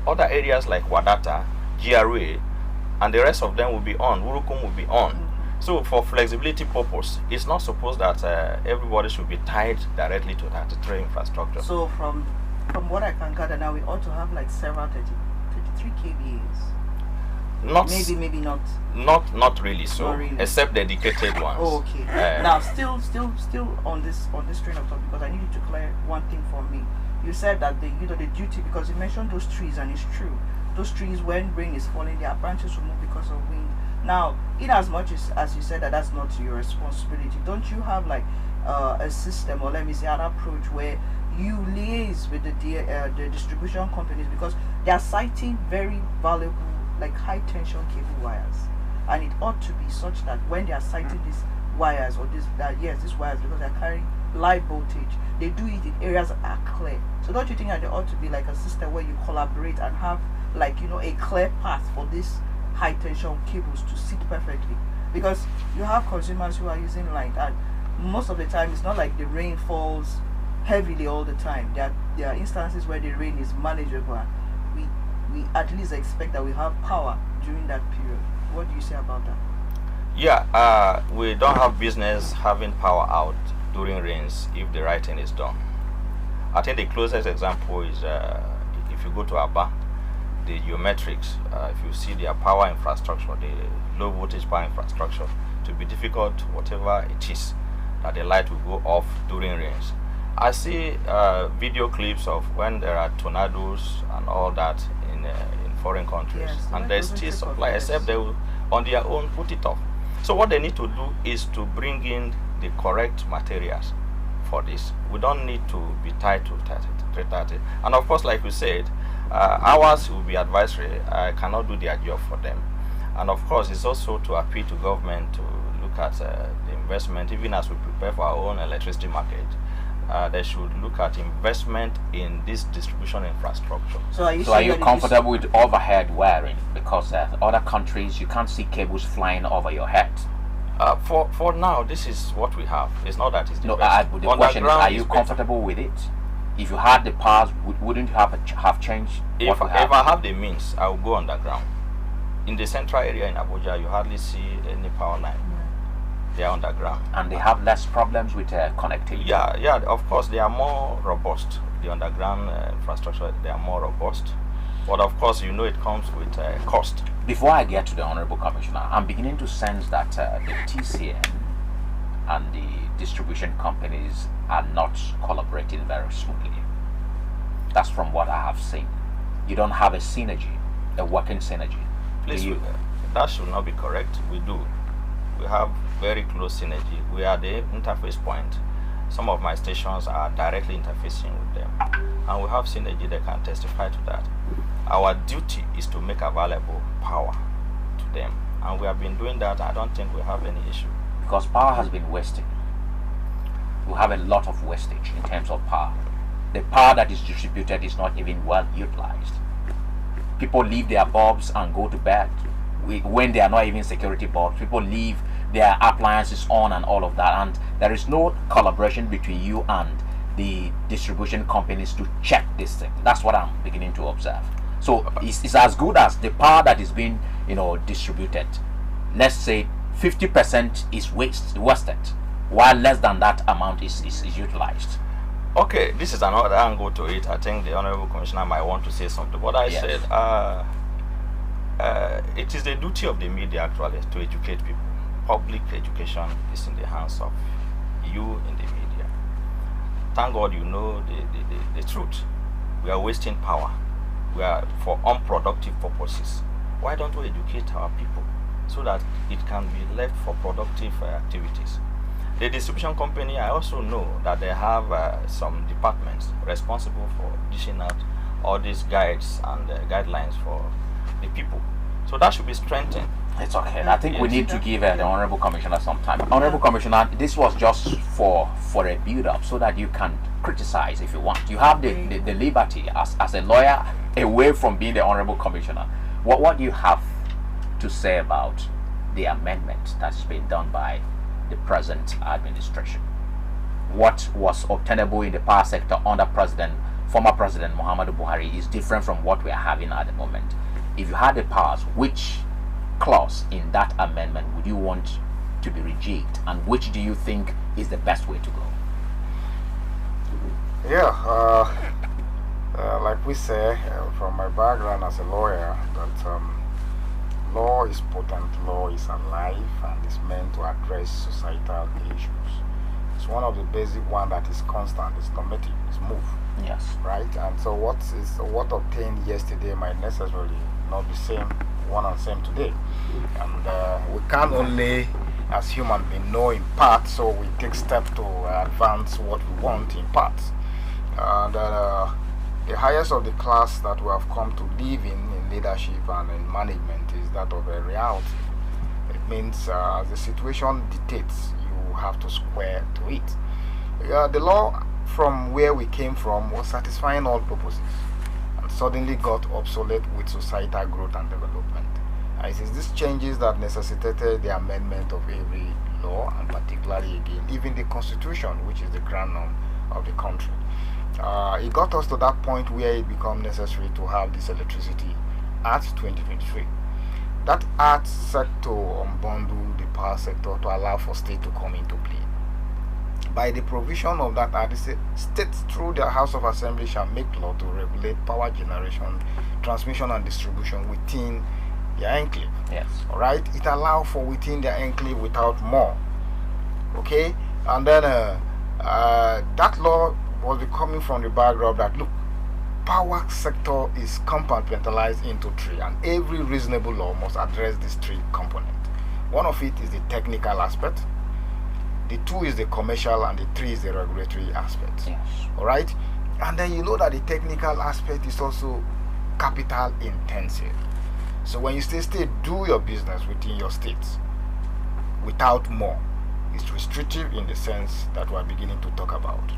other areas like Wadata, GRA, and the rest of them will be on. Urukum will be on. So, for flexibility purpose, it's not supposed that everybody should be tied directly to that train infrastructure. So from what I can gather now, we ought to have like several 33 kVAs. Maybe not. Not really so, Not really. except dedicated ones. Oh, okay. Now, still on this train of thought, because I need you to clear one thing for me. You said that the duty, because you mentioned those trees, and it's true. Those trees, when rain is falling, their branches will move because of wind. Now, in as much as you said that that's not your responsibility, don't you have like a system, or let me say an approach, where you liaise with the distribution companies, because they are citing very valuable, like high tension cable wires, and it ought to be such that when they are citing these wires, or these wires, because they are carrying live voltage, they do it in areas that are clear. So don't you think that there ought to be like a system where you collaborate and have like a clear path for these high tension cables to sit perfectly? Because you have consumers who are using line, and most of the time it's not like the rain falls heavily all the time. There are instances where the rain is manageable, and we at least expect that we have power during that period. What do you say about that? Yeah, we don't have business having power out during rains if the right thing is done. I think the closest example is if you go to Aba, the geometrics, if you see their power infrastructure, the low voltage power infrastructure, to be difficult, whatever it is, that the light will go off during rains. I see video clips of when there are tornadoes and all that in foreign countries, Yes, and there's still supply, except they will on their own put it off. So what they need to do is to bring in the correct materials for this. We don't need to be tied to 330. And of course, like we said, ours will be advisory. I cannot do their job for them. And of course, it's also to appeal to government to look at the investment, even as we prepare for our own electricity market. They should look at investment in this distribution infrastructure. So are you comfortable with overhead wiring? Because other countries, you can't see cables flying over your head. For now, this is what we have. It's not that it's the No, best. the question is, are you better. comfortable with it? If you had the powers, wouldn't you have changed If what we I have? have the means, I will go underground. In the central area in Abuja, you hardly see any power line. They are underground. And they have less problems with connectivity. Yeah, of course, they are more robust. The underground infrastructure, they are more robust. But of course, it comes with cost. Before I get to the Honorable Commissioner, I'm beginning to sense that the TCN and the distribution companies are not collaborating very smoothly. That's from what I have seen. You don't have a synergy, a working synergy. Please, Do you? that should not be correct. We do. We have very close synergy. We are the interface point. Some of my stations are directly interfacing with them, and we have synergy. They can testify to that. Our duty is to make available power to them, and we have been doing that. I don't think we have any issue. Because power has been wasted. We have a lot of wastage in terms of power. The power that is distributed is not even well utilized. People leave their bulbs and go to bed when they are not even security bulbs. People leave their appliances on and all of that, and there is no collaboration between you and the distribution companies to check this thing. That's what I'm beginning to observe. So it's as good as the power that is being distributed. Let's say 50% is wasted, while less than that amount is utilized. Okay, this is another angle to it. I think the Honorable Commissioner might want to say something. But I Yes. said it is the duty of the media actually to educate people. Public education is in the hands of you in the media. Thank God you know the truth. We are wasting power we are for unproductive purposes. Why don't we educate our people so that it can be left for productive activities? The distribution company, I also know that they have some departments responsible for dishing out all these guides and guidelines for the people. So that should be strengthened. It's okay. I think we need to give the Honorable Commissioner some time. Honorable Commissioner, this was just for a build-up so that you can criticize if you want. You have the liberty as a lawyer away from being the Honorable Commissioner. What do you have to say about the amendment that's been done by the present administration? What was obtainable in the power sector under former President Muhammadu Buhari is different from what we are having at the moment. If you had the powers, which clause in that amendment would you want to be rejigged, and which do you think is the best way to go? Yeah, like we say, from my background as a lawyer, that law is potent, law is alive, and is meant to address societal issues. It's one of the basic one that is constant, it's normative, it's move. Yes. Right? And so what obtained yesterday might necessarily not be one and same today. And we can't only, as human beings, know in part, so we take steps to advance what we want in parts. And the highest of the class that we have come to live in leadership and in management is that of a reality. It means as the situation dictates, you have to square to it. The law from where we came from was satisfying all purposes and suddenly got obsolete with societal growth and development. And it is these changes that necessitated the amendment of every law, and particularly again even the constitution, which is the grand norm of the country. It got us to that point where it became necessary to have this Electricity Act 2023. That act set to unbundle the power sector to allow for state to come into play. By the provision of that act, states through their House of Assembly shall make law to regulate power generation, transmission and distribution within their enclave. Yes. Alright? It allows for within their enclave without more. Okay? And then that law was coming from the background that, look, power sector is compartmentalized into three, and every reasonable law must address these three components. One of it is the technical aspect, the two is the commercial, and the three is the regulatory aspect. Yes. Alright? And then you know that the technical aspect is also capital intensive. So when you say state, do your business within your states without more, it's restrictive in the sense that we're beginning to talk about.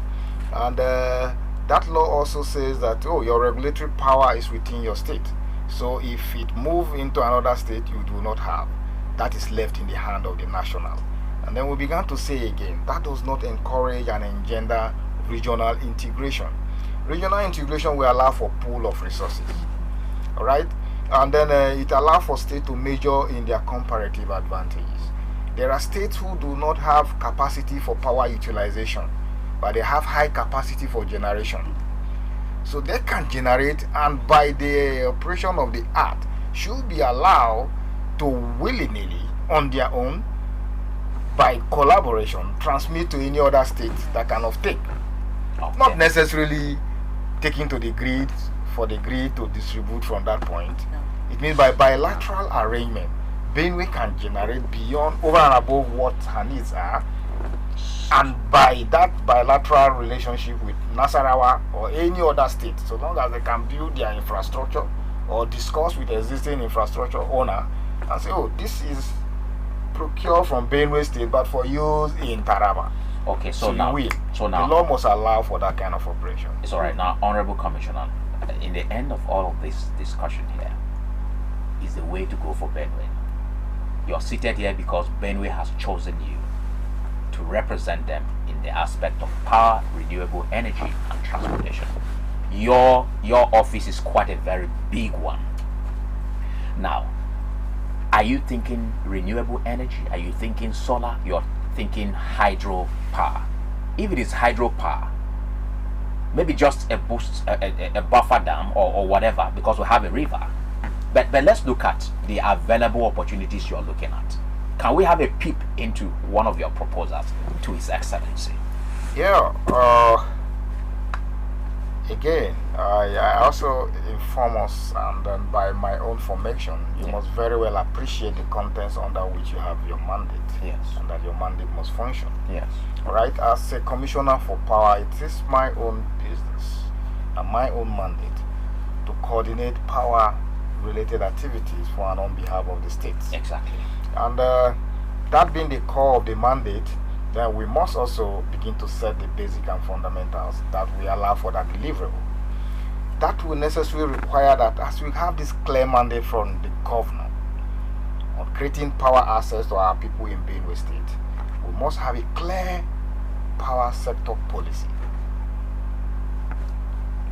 And that law also says that, your regulatory power is within your state. So if it moves into another state, you do not have. That is left in the hand of the national. And then we began to say again, that does not encourage and engender regional integration. Regional integration will allow for pool of resources. Alright? And then it allows for states to measure in their comparative advantages. There are states who do not have capacity for power utilization, but they have high capacity for generation. So they can generate, and by the operation of the act, should be allowed to willy-nilly, on their own, by collaboration, transmit to any other state that can offtake. Okay. Not necessarily taking to the grid for the grid to distribute from that point. No. It means by bilateral arrangement, Benue can generate beyond, over and above what her needs are. And by that bilateral relationship with Nasarawa or any other state, so long as they can build their infrastructure or discuss with existing infrastructure owner and say, this is procured from Benue State, but for use in Taraba. Okay, So now the law must allow for that kind of operation. it's all right. Now, Honorable Commissioner, in the end of all of this discussion here, is the way to go for Benue. You're seated here because Benue has chosen you to represent them in the aspect of power, renewable energy, and transportation. Your office is quite a very big one. Now, are you thinking renewable energy? Are you thinking solar? You're thinking hydro power. If it is hydro power, maybe just a buffer dam or whatever, because we have a river. But let's look at the available opportunities you're looking at. Can we have a peep into one of your proposals to His Excellency? Yeah, Again, I also inform us, and then by my own formation, you Yeah. must very well appreciate the contents under which you have your mandate, Yes. and that your mandate must function. Yes. Right? As a commissioner for power, it is my own business and my own mandate to coordinate power-related activities for and on behalf of the states. Exactly. And that being the core of the mandate, then we must also begin to set the basic and fundamentals that we allow for that deliverable. That will necessarily require that as we have this clear mandate from the governor on creating power access to our people in Benue State, we must have a clear power sector policy.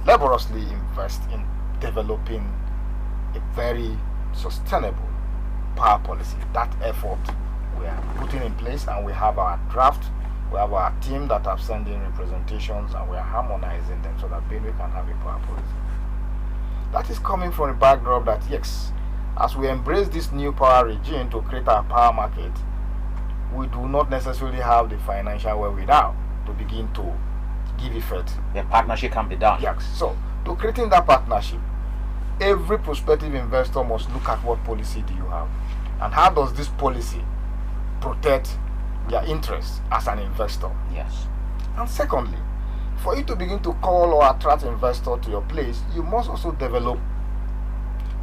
Laboriously invest in developing a very sustainable power policy. That effort we are putting in place, and we have our draft, we have our team that have sent in representations, and we are harmonizing them so that Benue can have a power policy. That is coming from the backdrop that yes, as we embrace this new power regime to create our power market, we do not necessarily have the financial wherewithal to begin to give effect. The partnership can be done. Yes. So to creating that partnership, every prospective investor must look at what policy do you have, and how does this policy protect their interests as an investor. Yes. And secondly, for you to begin to call or attract investor to your place, you must also develop,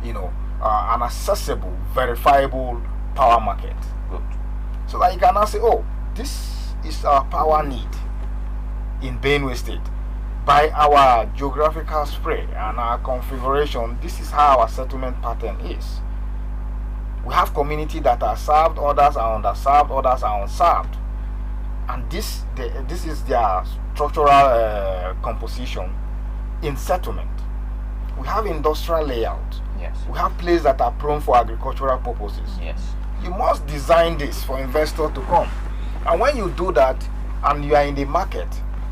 an accessible, verifiable power market, Good. so that you can now say, oh, this is our power need in Benue State. By our geographical spread and our configuration, this is how our settlement pattern is. We have community that are served, others are underserved, others are unserved, and this is their structural composition in settlement. We have industrial layout. Yes. We have places that are prone for agricultural purposes. Yes. You must design this for investor to come, and when you do that and you are in the market,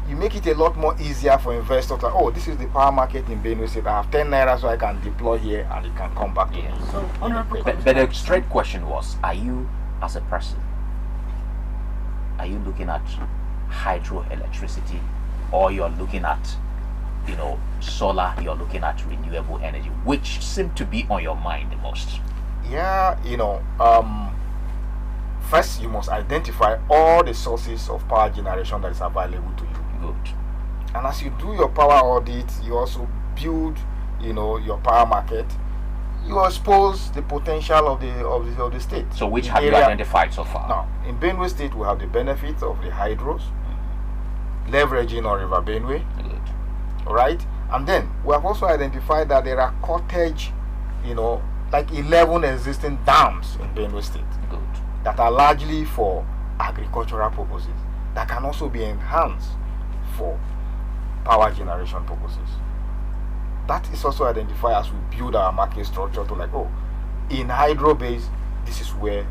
you make it a lot more easier for investors to, oh, this is the power market in Benue State. I have 10 naira, so I can deploy here and it can come back to me. So, Honorable But the straight question was, are you, as a person, are you looking at hydroelectricity, or you're looking at, solar, you're looking at renewable energy? Which seem to be on your mind the most? Yeah, first you must identify all the sources of power generation that is available to you. Good. And as you do your power audit, you also build, your power market. You expose the potential of the state. So which The have you area- identified so far? Now, in Benue State, we have the benefits of the hydros, leveraging on River Benue, Good. right? And then we have also identified that there are cottage, like 11 existing dams in Benue State Good. that are largely for agricultural purposes, that can also be enhanced for power generation purposes. That is also identified as we build our market structure to like, oh, in hydro base, this is where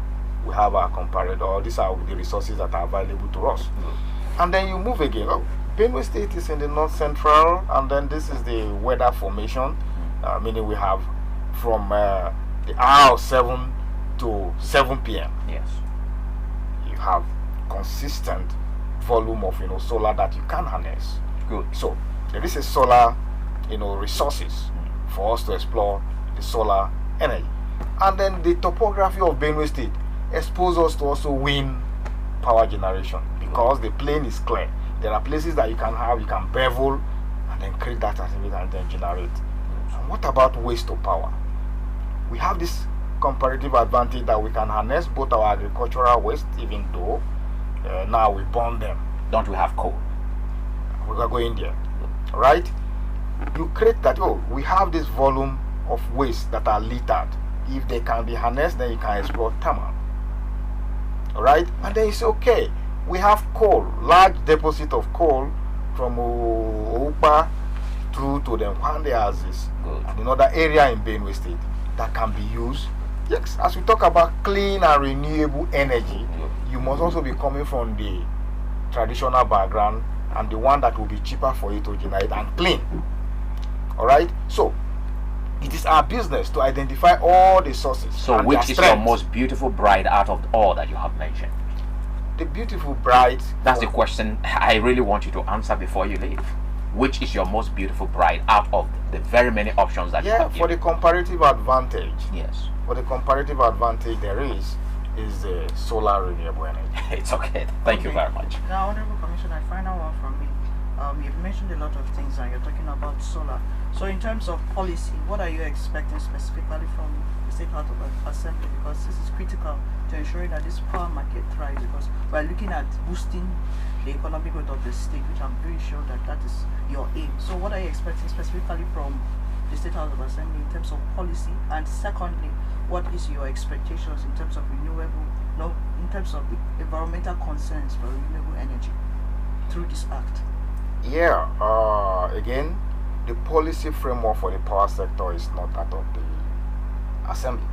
we have our comparator, or these are the resources that are available to us. And then you move again. Oh, Benue State is in the north central, and then this is the weather formation, meaning we have from the hour of 7 to 7 p.m. Yes. you have consistent volume of solar that you can harness. Good. So there is a solar resources for us to explore the solar energy, and then the topography of Benue State exposes us to also wind power generation, because the plane is clear. There are places that you can bevel and then create that activity and then generate. And what about waste to power? We have this comparative advantage that we can harness both our agricultural waste, even though now we burn them. Don't we have coal? We are going there, right? You create that, oh, we have this volume of waste that are littered. If they can be harnessed, then you can explore thermal. Alright? And then you say, okay, we have coal, large deposit of coal from Oupa through to the Nwande Axis and another area in Benue State that can be used. Yes, as we talk about clean and renewable energy, you must also be coming from the traditional background and the one that will be cheaper for you to generate and clean. Alright? So, it is our business to identify all the sources. So and which their is your strengths. most beautiful bride out of all that you have mentioned? The beautiful bride. That's the question I really want you to answer before you leave. which is your most beautiful bride out of the very many options that you Yeah, have for the given? comparative advantage. Yes. For the comparative advantage there is the solar renewable energy. It's okay. Thank you Okay. very much. Now, Honorable Commissioner, final one from me. You've mentioned a lot of things and you're talking about solar. So in terms of policy, what are you expecting specifically from the State House of Assembly? Because this is critical to ensuring that this power market thrives, because we're looking at boosting the economic growth of the state, which I'm pretty sure that is your aim. So what are you expecting specifically from the State House of Assembly in terms of policy? And secondly, what is your expectations in terms of in terms of the environmental concerns for renewable energy through this act? Yeah, again, the policy framework for the power sector is not that of the assembly.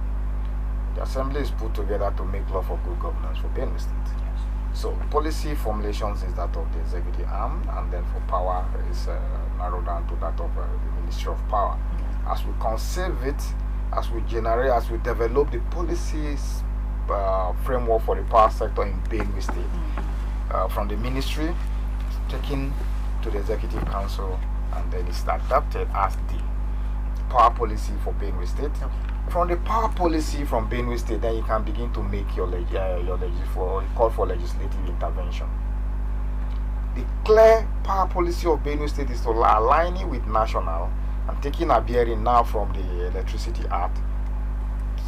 The assembly is put together to make law for good governance for Benue State. So policy formulations is that of the executive arm, and then for power is narrowed down to that of the Ministry of Power. As we conceive it, as we generate, as we develop the policies framework for the power sector in Benue State, from the ministry, taken to the executive council, and then it's adopted as the power policy for Benue State. From the power policy from Benue State, then you can begin to make your call for legislative intervention. The clear power policy of Benue State is to align it with national and taking a bearing now from the Electricity Act.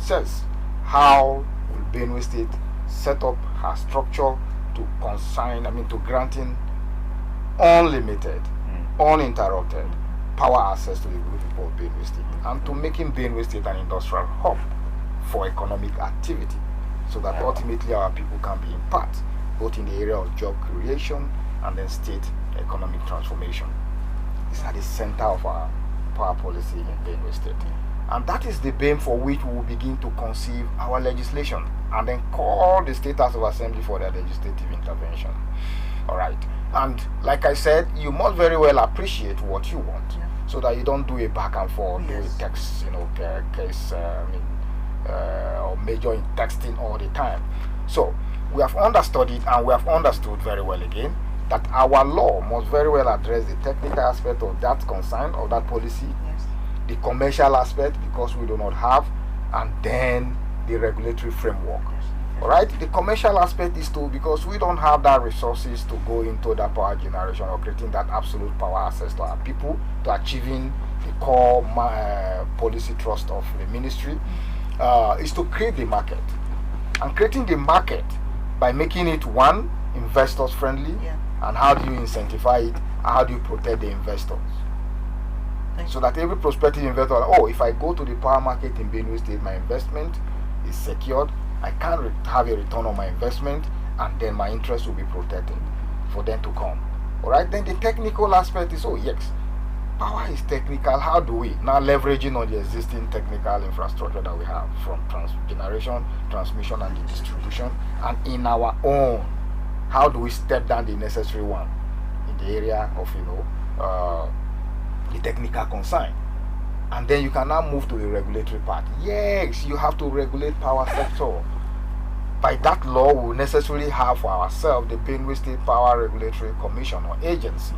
Says how will Benue State set up her structure to granting unlimited, uninterrupted power access to the good people of Benue State, and to making Benue State an industrial hub for economic activity, so that ultimately our people can be in part both in the area of job creation and then state economic transformation. These are the center of our power policy in Benue State. And that is the bane for which we will begin to conceive our legislation and then call the State House of Assembly for their legislative intervention. All right. And like I said, you must very well appreciate what you want, so that you don't do a back and forth, do a text, case, or major in texting all the time. So we have understood it, and we have understood very well again that our law must very well address the technical aspect of that concern, of that policy, the commercial aspect, because we do not have, and then the regulatory framework. All right, the commercial aspect is because we don't have that resources to go into that power generation or creating that absolute power access to our people, to achieving the core policy thrust of the ministry, is to create the market. And creating the market by making it, one, investors friendly, and how do you incentivize it, how do you protect the investors? So that every prospective investor, if I go to the power market in Benue State, my investment is secured, I can have a return on my investment, and then my interest will be protected for them to come. All right, then the technical aspect is, yes, power is technical. How do we now, leveraging on the existing technical infrastructure that we have from generation, transmission, and the distribution, and in our own, how do we step down the necessary one in the area of the technical concern? And then you can now move to the regulatory part. Yes, you have to regulate power sector. By that law, we will necessarily have for ourselves the Benue State Power Regulatory Commission or agency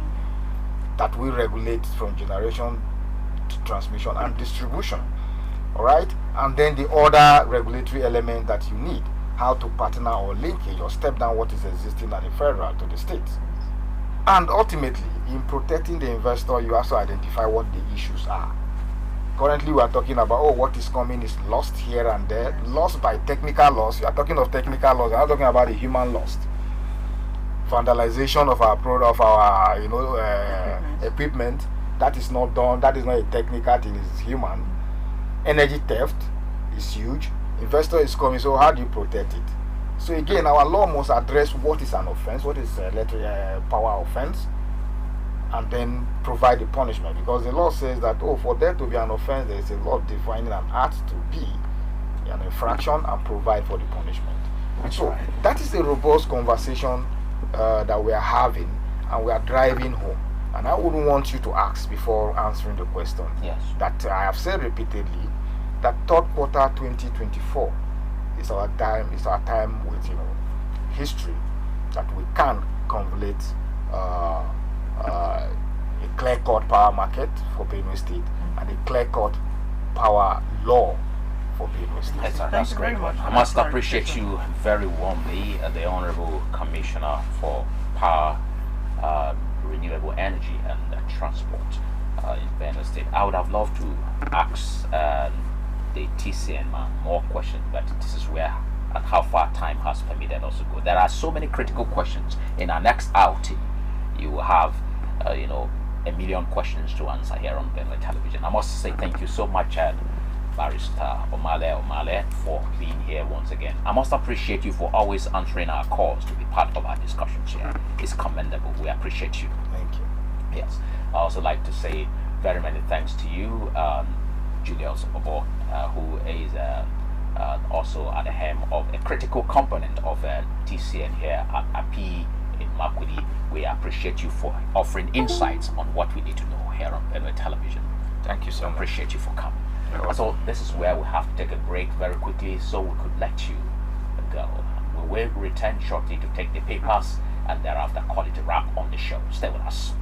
that will regulate from generation to transmission and distribution. All right, and then the other regulatory element that you need, how to partner or linkage or step down what is existing at the federal to the states. And ultimately, in protecting the investor, you also identify what the issues are. Currently, we are talking about, what is coming is lost here and there. Lost by technical loss. You are talking of technical loss. I'm not talking about the human loss. Vandalization of our product, of our equipment. That is not done. That is not a technical thing. It's human. Energy theft is huge. Investor is coming. So how do you protect it? So again, our law must address what is an offense, what is power offense, and then provide the punishment, because the law says that for there to be an offense, there is a law defining an act to be an infraction and provide for the punishment. So that is a robust conversation that we are having, and we are driving home. And I wouldn't want you to ask before answering the question that I have said repeatedly, that third quarter 2024 is our time. Is our time with history, that we can convolute a clear-cut power market for Benue State and a clear-cut power law for Benue State. That's a great one. I must appreciate you very warmly, the Honorable Commissioner for Power, Renewable Energy and Transport in Benue State. I would have loved to ask the TCN man more questions, but this is where and how far time has permitted us to go. There are so many critical questions. In our next outing, you will have, a million questions to answer here on Benue Television. I must say thank you so much, Barrister Omale, for being here once again. I must appreciate you for always answering our calls to be part of our discussions here. It's commendable. We appreciate you. Thank you. Yes. I also like to say very many thanks to you, Julius Obo, who is also at the helm of a critical component of TCN here at API in Makwili. We appreciate you for offering insights on what we need to know here on Benue Television. Thank you so much. Appreciate you for coming. So this is where we have to take a break very quickly so we could let you go. We will return shortly to take the papers and thereafter call it a wrap on the show. Stay with us.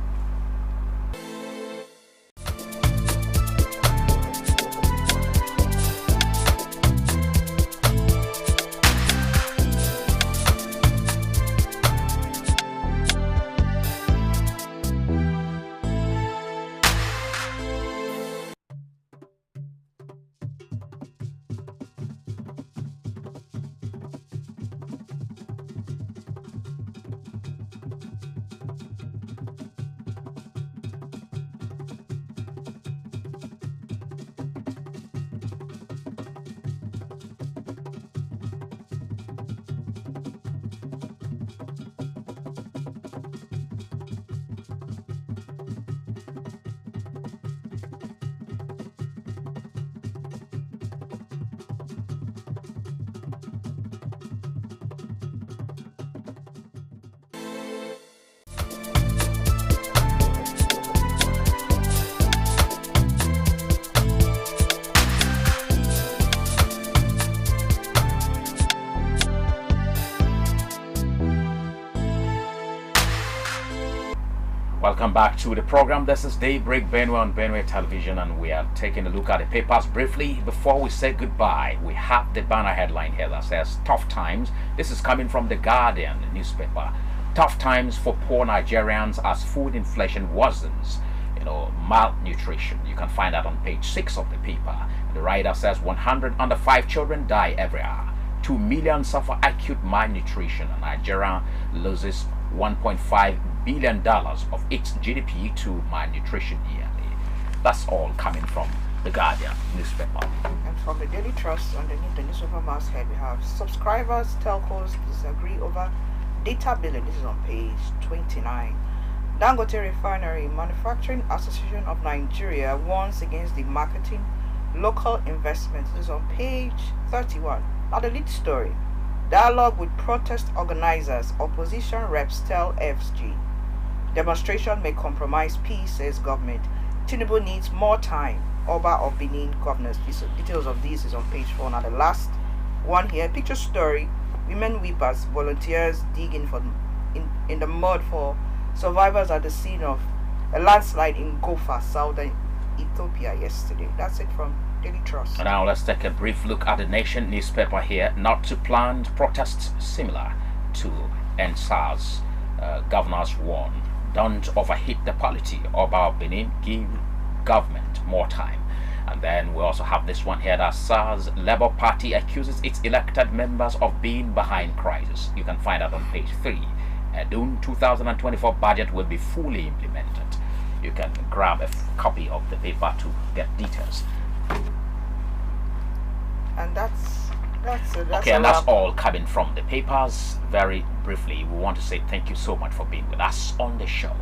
Welcome back to the program. This is Daybreak Benue on Benue Television, and we are taking a look at the papers briefly. Before we say goodbye, we have the banner headline here that says tough times. This is coming from the Guardian newspaper. Tough times for poor Nigerians as food inflation worsens. Malnutrition. You can find that on page 6 of the paper. The writer says 100 under 5 children die every hour. 2 million suffer acute malnutrition, and Nigeria loses $1.5 billion of its GDP to malnutrition yearly. That's all coming from the Guardian newspaper. And from the Daily Trust, underneath the newspaper masthead, we have subscribers, telcos disagree over data billing. This is on page 29. Dangote Refinery Manufacturing Association of Nigeria warns against the marketing local investment. This is on page 31. Now the lead story. Dialogue with protest organizers, opposition reps tell FSG. Demonstration may compromise peace, says government. Tinubu needs more time. Oba of Benin governors. Details of this is on page 4. Now the last one here. Picture story. Women weepers, volunteers digging in the mud for survivors at the scene of a landslide in Gofa, southern Ethiopia yesterday. That's it from Daily Trust. Now let's take a brief look at the Nation newspaper here. Not to planned protests similar to NSAS. Governors warn. Don't overheat the polity. Oba of Benin, give government more time. And then we also have this one here that SARS Labour Party accuses its elected members of being behind crisis. You can find that on page 3. June 2024 budget will be fully implemented. You can grab a copy of the paper to get details. And that's all coming from the papers. Very briefly, we want to say thank you so much for being with us on the show.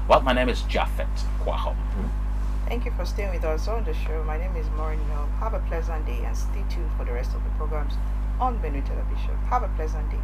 Well, my name is Japhet Kwahom. Thank you for staying with us on the show. My name is Maureen. Have a pleasant day and stay tuned for the rest of the programs on Benue Television. Have a pleasant day.